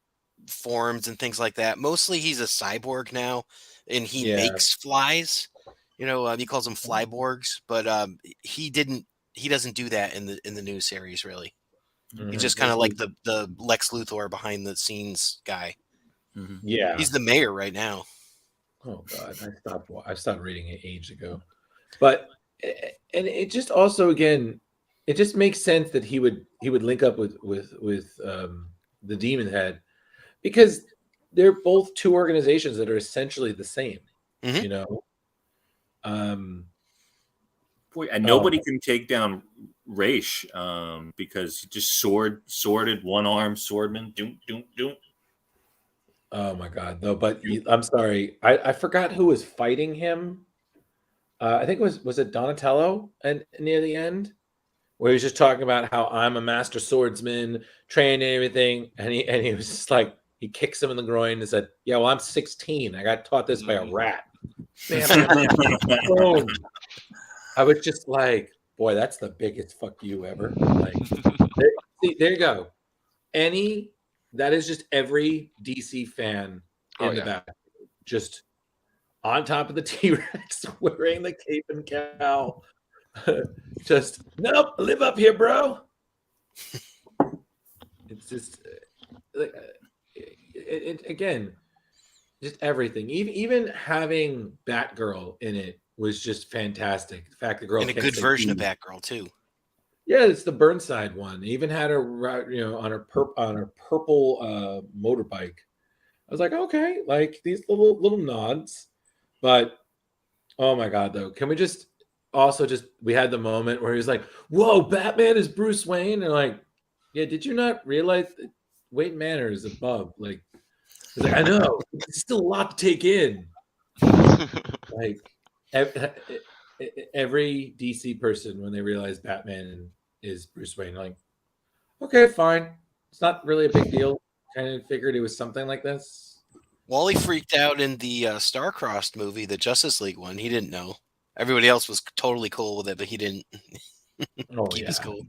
forms and things like that. Mostly he's a cyborg now, and he makes flies. He calls them flyborgs, but he doesn't do that in the new series, really. Mm-hmm. He's just kind of like the Lex Luthor behind the scenes guy. Mm-hmm. Yeah. He's the mayor right now. Oh God, I stopped reading it ages ago. But and it just also, again, it just makes sense that he would link up with the Demon Head, because they're both two organizations that are essentially the same. Mm-hmm. And nobody can take down Raish because he just sworded one-armed swordman. Doom, doom, doom. Oh my God, though! But I'm sorry, I forgot who was fighting him. I think it was it Donatello, and near the end, where he was just talking about how I'm a master swordsman, trained and everything, and he was just like, he kicks him in the groin and said, "Yeah, well, I'm 16. I got taught this by a rat." Boom. I was just like, boy, that's the biggest fuck you ever. Like, there you go. That is just every DC fan in the back, just on top of the T-Rex, wearing the cape and cowl. just nope, live up here, bro. It's just like again, just everything. Even having Batgirl in it was just fantastic. The fact the girl And a can't good say version of E. Batgirl too. Yeah, it's the Burnside one. They even had her, on her purple motorbike. I was like, okay, like these little nods. But oh my god, though, can we just also we had the moment where he was like, "Whoa, Batman is Bruce Wayne," and like, yeah, did you not realize that Wayne Manor is above? Like, he's like, I know, it's still a lot to take in. Like every DC person when they realize Batman is Bruce Wayne, like, okay, fine, it's not really a big deal. Kind of figured it was something like this. Wally freaked out in the Star-Crossed movie, the Justice League one. He didn't know. Everybody else was totally cool with it, but he didn't Oh keep yeah, his cool.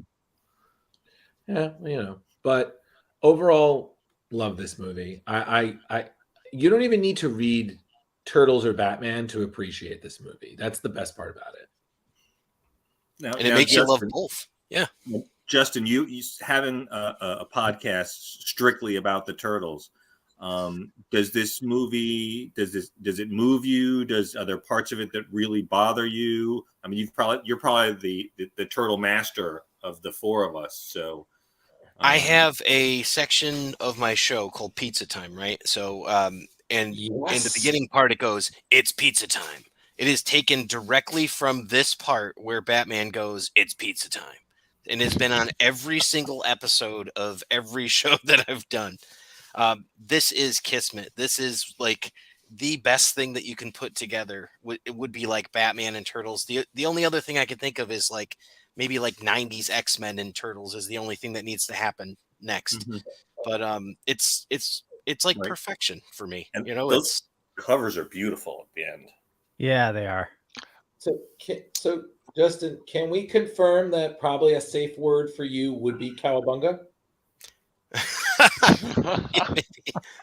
yeah, But overall, love this movie. You don't even need to read Turtles or Batman to appreciate this movie. That's the best part about it. And it makes you love both. Yeah. Justin, you having a podcast strictly about the Turtles. Does this movie does it move you? Are there parts of it that really bother you? I mean, you're probably the turtle master of the four of us. So I have a section of my show called Pizza Time, right? So and in the beginning part it goes, "It's pizza time." It is taken directly from this part where Batman goes, "It's pizza time." And it's been on every single episode of every show that I've done. This is Kismet. This is like the best thing that you can put together. It would be like Batman and Turtles. The only other thing I can think of is like maybe like 90s X-Men and Turtles is the only thing that needs to happen next. Mhm. But it's like Right. perfection for me. And Those those covers are beautiful at the end. Yeah, they are. So Justin, can we confirm that probably a safe word for you would be cowabunga?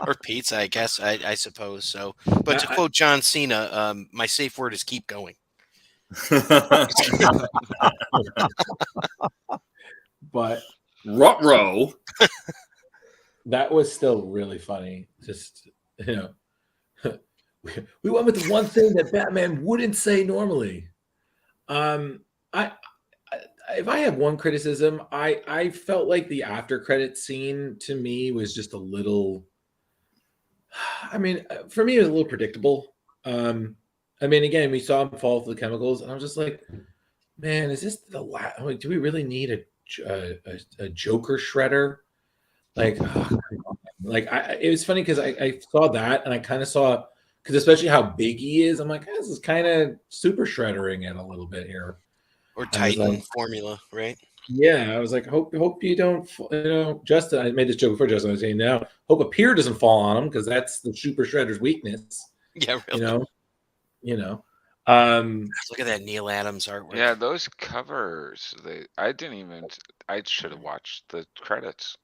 or pizza, I guess. I suppose so. But to quote John Cena, my safe word is keep going. But Ruh-roh. that was still really funny. Just we went with the one thing that Batman wouldn't say normally. If I have one criticism, I felt like the after credit scene to me was just a little. I mean, for me, it was a little predictable. I mean, again, we saw him fall for the chemicals, and I was just like, man, is this the last? Like, do we really need a Joker shredder? Like, it was funny because I saw that, and I kind of saw, because especially how big he is, I'm like, this is kind of super shreddering it a little bit here. Or Titan formula, right? Yeah, I was like, hope you don't, Justin. I made this joke before, Justin. I was saying now, hope a pier doesn't fall on him because that's the super shredder's weakness. Yeah, really. Look at that Neil Adams artwork. Yeah, those covers. I should have watched the credits.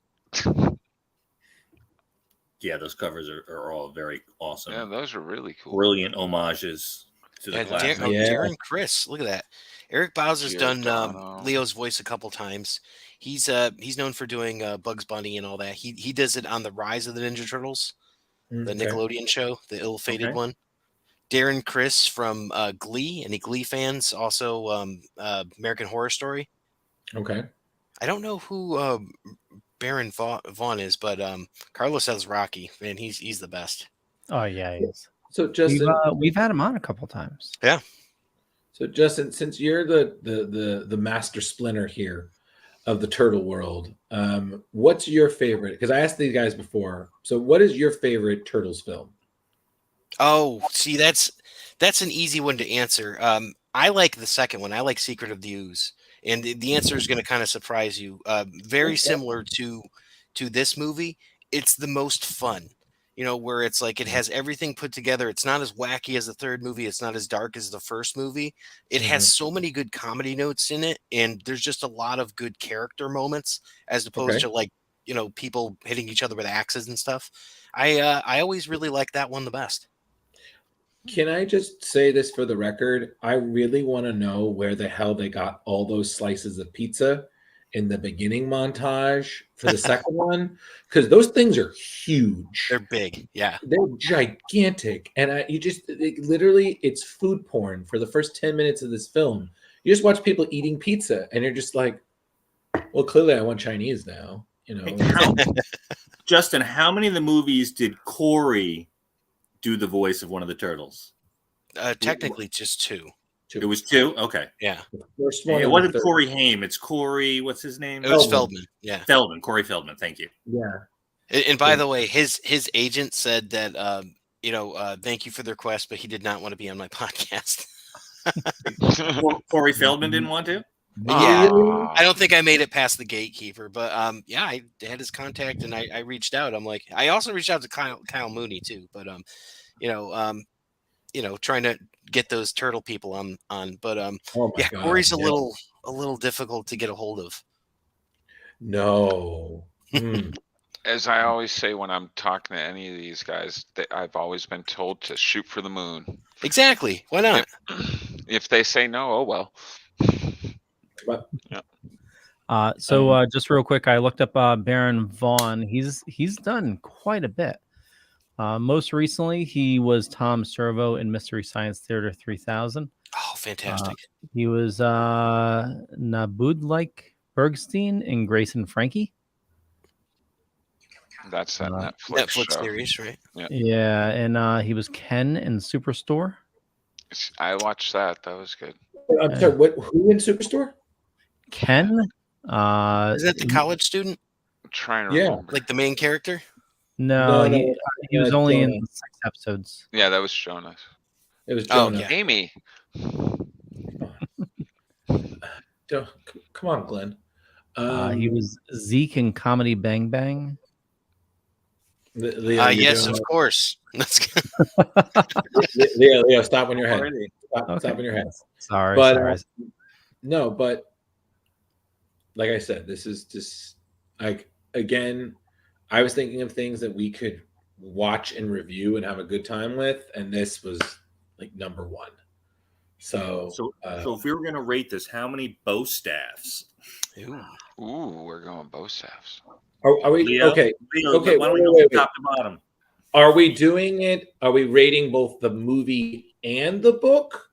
Yeah, those covers are all very awesome. Yeah, those are really cool. Brilliant homages to the classic. Darren Criss, look at that. Eric Bowser's done Leo's voice a couple times. He's known for doing Bugs Bunny and all that. He does it on the Rise of the Ninja Turtles, the Nickelodeon show, the ill-fated one. Darren Criss from Glee. Any Glee fans? Also American Horror Story. Okay. I don't know who Baron Vaughn is, but Carlos says Rocky. Man, he's the best. Oh yeah, he is. So Justin, we've had him on a couple times. Yeah. So Justin, since you're the master splinter here of the turtle world, what's your favorite? Because I asked these guys before. So what is your favorite Turtles film? Oh, see, that's an easy one to answer. I like the second one. I like Secret of the Ooze, and the answer is going to kind of surprise you. Very similar to this movie. It's the most fun, where it's like it has everything put together. It's not as wacky as the third movie. It's not as dark as the first movie. It has so many good comedy notes in it, and there's just a lot of good character moments as opposed to like people hitting each other with axes and stuff. I always really like that one the best. Can I just say this for the record? I really want to know where the hell they got all those slices of pizza in the beginning montage for the second one, because those things are huge. They're big. Yeah. They're gigantic, and literally, it's food porn for the first 10 minutes of this film. You just watch people eating pizza, and you're just like, well, clearly I want Chinese now. You know, Justin, how many of the movies did Corey do the voice of one of the turtles? Technically, just two. It was two? Okay. Yeah. The first one. It wasn't Corey Haim. It's Corey, what's his name? It was Feldman. Yeah. Feldman. Corey Feldman. Thank you. Yeah. And by the way, his agent said that, thank you for the request, but he did not want to be on my podcast. Corey Feldman didn't want to? Yeah. I don't think I made it past the gatekeeper, but yeah, I had his contact and I reached out. I'm like, I also reached out to Kyle Mooney too, but trying to get those turtle people on. But yeah, God, Corey's a little difficult to get a hold of. No. As I always say when I'm talking to any of these guys, I've always been told to shoot for the moon. Exactly. Why not? If they say no, oh well. Yeah. So just real quick, I looked up Baron Vaughn. He's done quite a bit. Most recently, he was Tom Servo in Mystery Science Theater 3000. Oh, fantastic! He was Nabud-like Bergstein in Grace and Frankie. That's that Netflix show. Series, right? Yeah, and he was Ken in Superstore. I watched that. That was good. I'm sorry. Who in Superstore? Ken. Is that the college student? I'm trying to remember. Like the main character? No, he was only Jonah. in 6 episodes. Yeah, that was Jonas. It was Jonah. yeah. Amy. Come on, Glenn. He was Zeke in Comedy Bang Bang. Leo, yes, of course. Leo, stop on your head. Stop on your head. Sorry. No, but like I said, this is just like, again, I was thinking of things that we could watch and review and have a good time with, and this was like number one. So if we were going to rate this, how many bow staffs? Ooh, we're going bow staffs. Are we Leo? okay? Leo, Okay, why don't we wait. go top to bottom? Are we doing it? Are we rating both the movie and the book,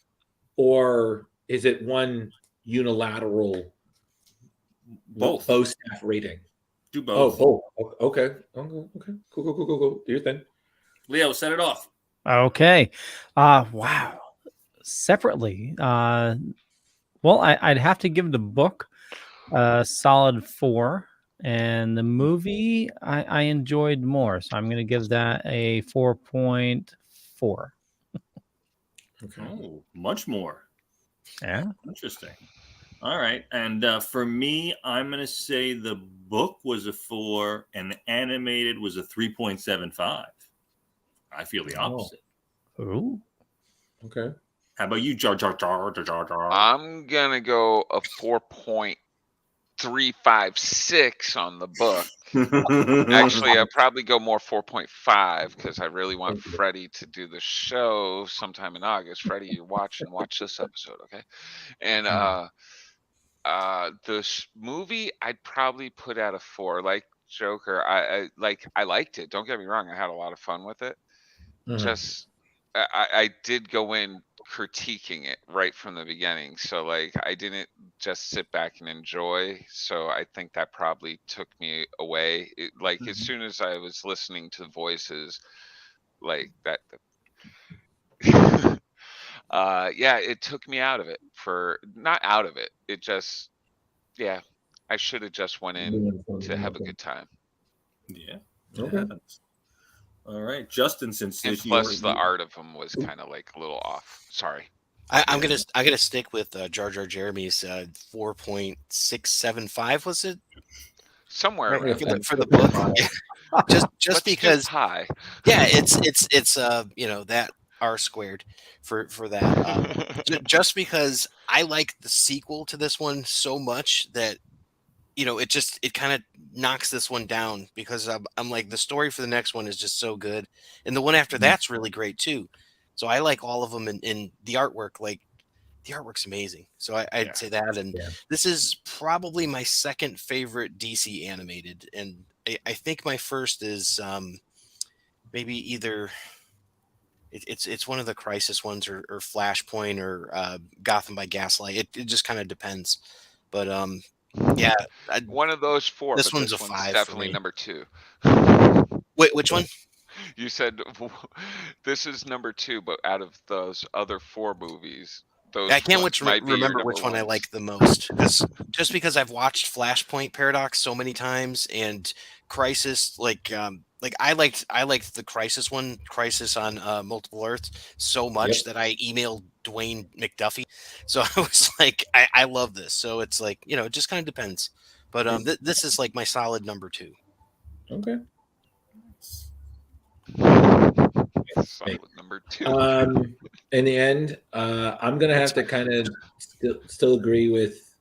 or is it one unilateral Both. bow staff rating? Do both. Oh, okay. Cool. Do your thing. Leo, set it off. Okay. Wow. Separately, well, I'd have to give the book a solid 4, and the movie I enjoyed more, so I'm going to give that a 4.4. Okay. Oh, much more. Yeah. Interesting. All right. And for me, I'm going to say the book was a 4 and the animated was a 3.75. I feel the opposite. Ooh. Okay. How about you, Jar? I'm going to go a 4.356 on the book. Actually, I'll probably go more 4.5 because I really want Freddie to do the show sometime in August. Freddie, you watch this episode, okay? And this movie, I'd probably put at a 4. Like Joker, I liked it. Don't get me wrong, I had a lot of fun with it. Just I did go in critiquing it right from the beginning, so like I didn't just sit back and enjoy. So I think that probably took me away. As soon as I was listening to the voices, like that. It took me out of it. Not out of it. It just, I should have just went in to have a good time. Yeah. Okay. All right, Justin. Since and plus the art of them was kind of like a little off. Sorry. I'm gonna stick with Jar Jar Jeremy's 4.675. Was it somewhere around for the book? just because high. Yeah, it's that R squared for that. Just because I like the sequel to this one so much that it kind of knocks this one down, because I'm like, the story for the next one is just so good, and the one after that's really great too. So I like all of them, and the artwork, like the artwork's amazing. So I'd say that, and this is probably my second favorite DC animated, and I think my first is maybe either it's one of the Crisis ones or Flashpoint or Gotham by Gaslight. It just kind of depends, but yeah, one of those four. This but one's this a one's 5 definitely for me. number 2. Wait, which one? You said this is number 2, but out of those other 4 movies, those I can't remember which one I like the most. Because I've watched Flashpoint Paradox so many times, and Crisis, like I liked the Crisis one, Crisis on Multiple Earths, so much that I emailed Dwayne McDuffie. So I was like, I love this. So it's like, it just kind of depends. But this is like my solid number 2. Okay. Solid number 2. In the end, I'm gonna have to kind of still agree with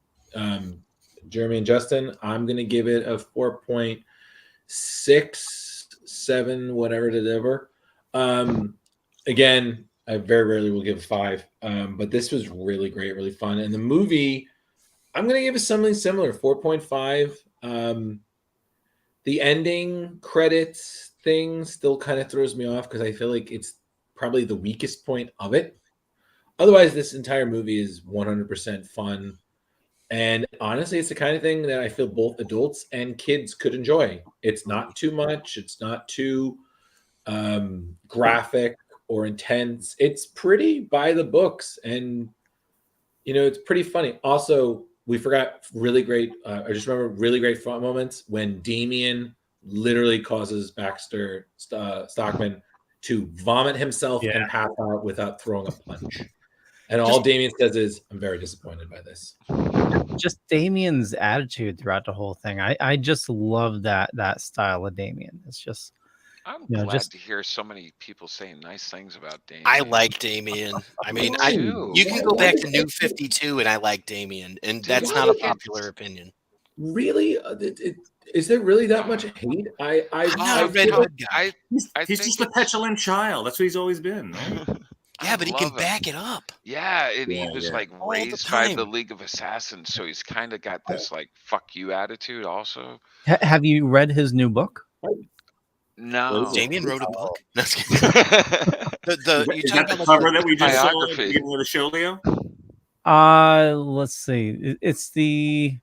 Jeremy and Justin. I'm gonna give it a 4.67, whatever. Again, I very rarely will give a 5, but this was really great, really fun. And the movie, I'm gonna give it something similar, 4.5. The ending credits thing still kind of throws me off because I feel like it's probably the weakest point of it. Otherwise, this entire movie is 100% fun. And honestly, it's the kind of thing that I feel both adults and kids could enjoy. It's not too much. It's not too graphic or intense. It's pretty by the books. And, it's pretty funny. Also, we forgot really great. I just remember really great fun moments when Damian literally causes Baxter Stockman to vomit himself and pass out without throwing a punch. And all Damian says is, "I'm very disappointed by this." Just Damian's attitude throughout the whole thing. I just love that style of Damian. It's just. I'm glad to hear so many people saying nice things about Damian. I like Damian. I mean, you can go back to New 52, and I like Damian, and that's not a popular opinion. Really? Is there really that much hate? I'm not a Red Hood guy. He's just a petulant child. That's what he's always been. Right? Yeah, but he can back it up. Yeah, and he was like raised by the League of Assassins, so he's kind of got this like "fuck you" attitude. Also, have you read his new book? No, Damian wrote a book. No, is that the cover that we just saw at the beginning of the show, Leo? Let's see. It's the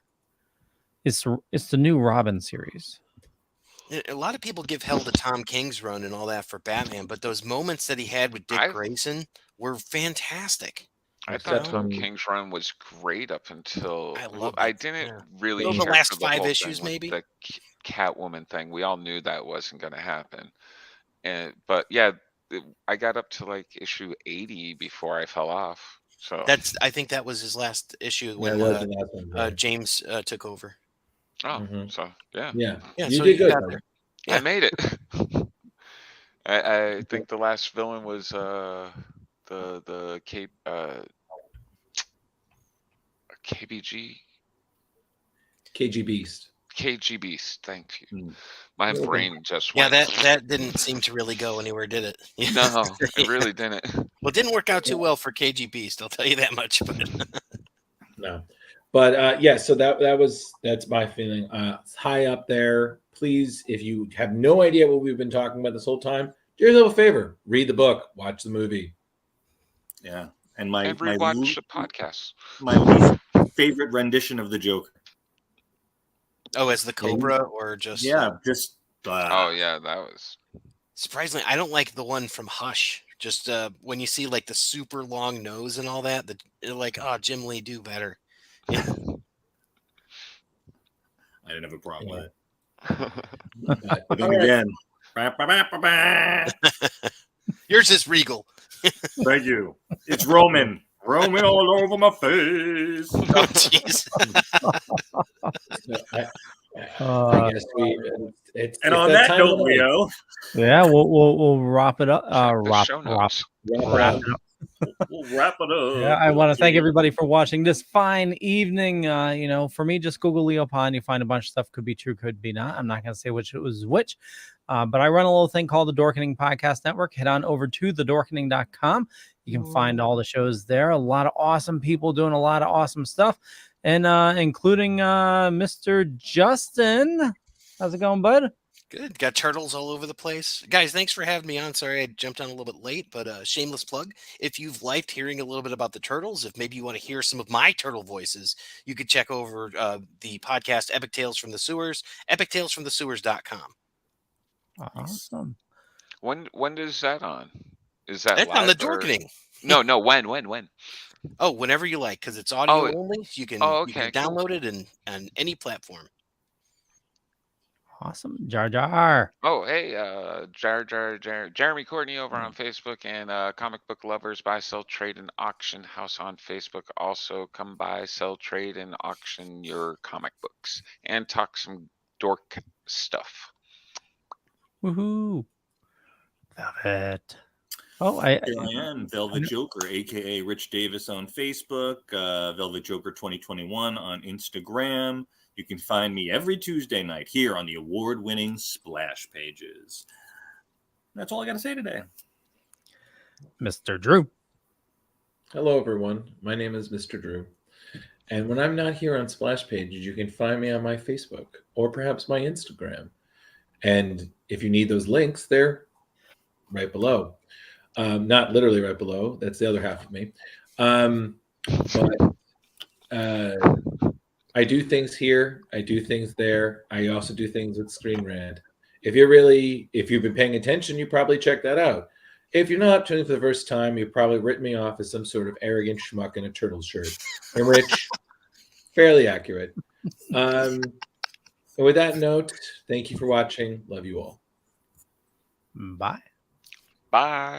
new Robin series. A lot of people give hell to Tom King's run and all that for Batman, but those moments that he had with Dick Grayson were fantastic. I thought Tom King's run was great up until I didn't really care the last for the 5 whole issues, thing with maybe. The Catwoman thing. We all knew that wasn't going to happen, but yeah, I got up to like issue 80 before I fell off. So I think that was his last issue when James took over. Oh, so yeah. You so did good. I made it. I think the last villain was the KG Beast. KG Beast. Thank you. My brain just went. Yeah, that didn't seem to really go anywhere, did it? No, it really didn't. Well, it didn't work out too well for KG Beast. I'll tell you that much. But no. But so that's my feeling. It's high up there. Please, if you have no idea what we've been talking about this whole time, do yourself a favor. Read the book. Watch the movie. Yeah. And rewatch the podcast. My least favorite rendition of the Joker. Oh, as the Cobra or just... Yeah, just... oh, yeah, that was... Surprisingly, I don't like the one from Hush. Just when you see like the super long nose and all that, like, Jim Lee, do better. Yeah. I didn't have a problem with it. But then again, yours is regal. Thank you. It's Roman all over my face. Oh, jeez. I guess and on that note, Leo. Yeah, we'll wrap it up. Wrap it up. We'll wrap it up. Yeah, I want to thank everybody for watching this fine evening. For me, just Google Leo Pond. You find a bunch of stuff. Could be true, could be not. I'm not going to say which it was which, But I run a little thing called the Dorkening Podcast Network. Head on over to thedorkening.com. You can find all the shows there. A lot of awesome people doing a lot of awesome stuff, and including Mr. Justin. How's it going, bud? Good. Got turtles all over the place. Guys, thanks for having me on. Sorry I jumped on a little bit late, but shameless plug. If you've liked hearing a little bit about the turtles, if maybe you want to hear some of my turtle voices, you could check over the podcast Epic Tales from the Sewers, epictalesfromthesewers.com. Awesome. When is that on? Is that That's live on the or- Dorkening. No, when? Oh, whenever you like, because it's audio Oh, only. You can, oh, you can okay, cool. download it on any platform. Awesome. Jar Jar. Oh, hey, Jeremy Courtney over on Facebook, and Comic Book Lovers Buy, Sell, Trade, and Auction House on Facebook. Also, come by, sell, trade, and auction your comic books and talk some dork stuff. Woohoo. Love it. Oh, Here I am, Velvet Joker, aka Rich Davis on Facebook, Velvet Joker 2021 on Instagram. You can find me every Tuesday night here on the award-winning Splash Pages. That's all I got to say today. Mr. Drew. Hello, everyone. My name is Mr. Drew. And when I'm not here on Splash Pages, you can find me on my Facebook or perhaps my Instagram. And if you need those links, they're right below. Not literally right below. That's the other half of me. I do things here. I do things there. I also do things with Screen Rant. If you've been paying attention, you probably check that out. If you're not tuning for the first time, you've probably written me off as some sort of arrogant schmuck in a turtle shirt. And Rich, fairly accurate. And with that note, thank you for watching. Love you all. Bye. Bye.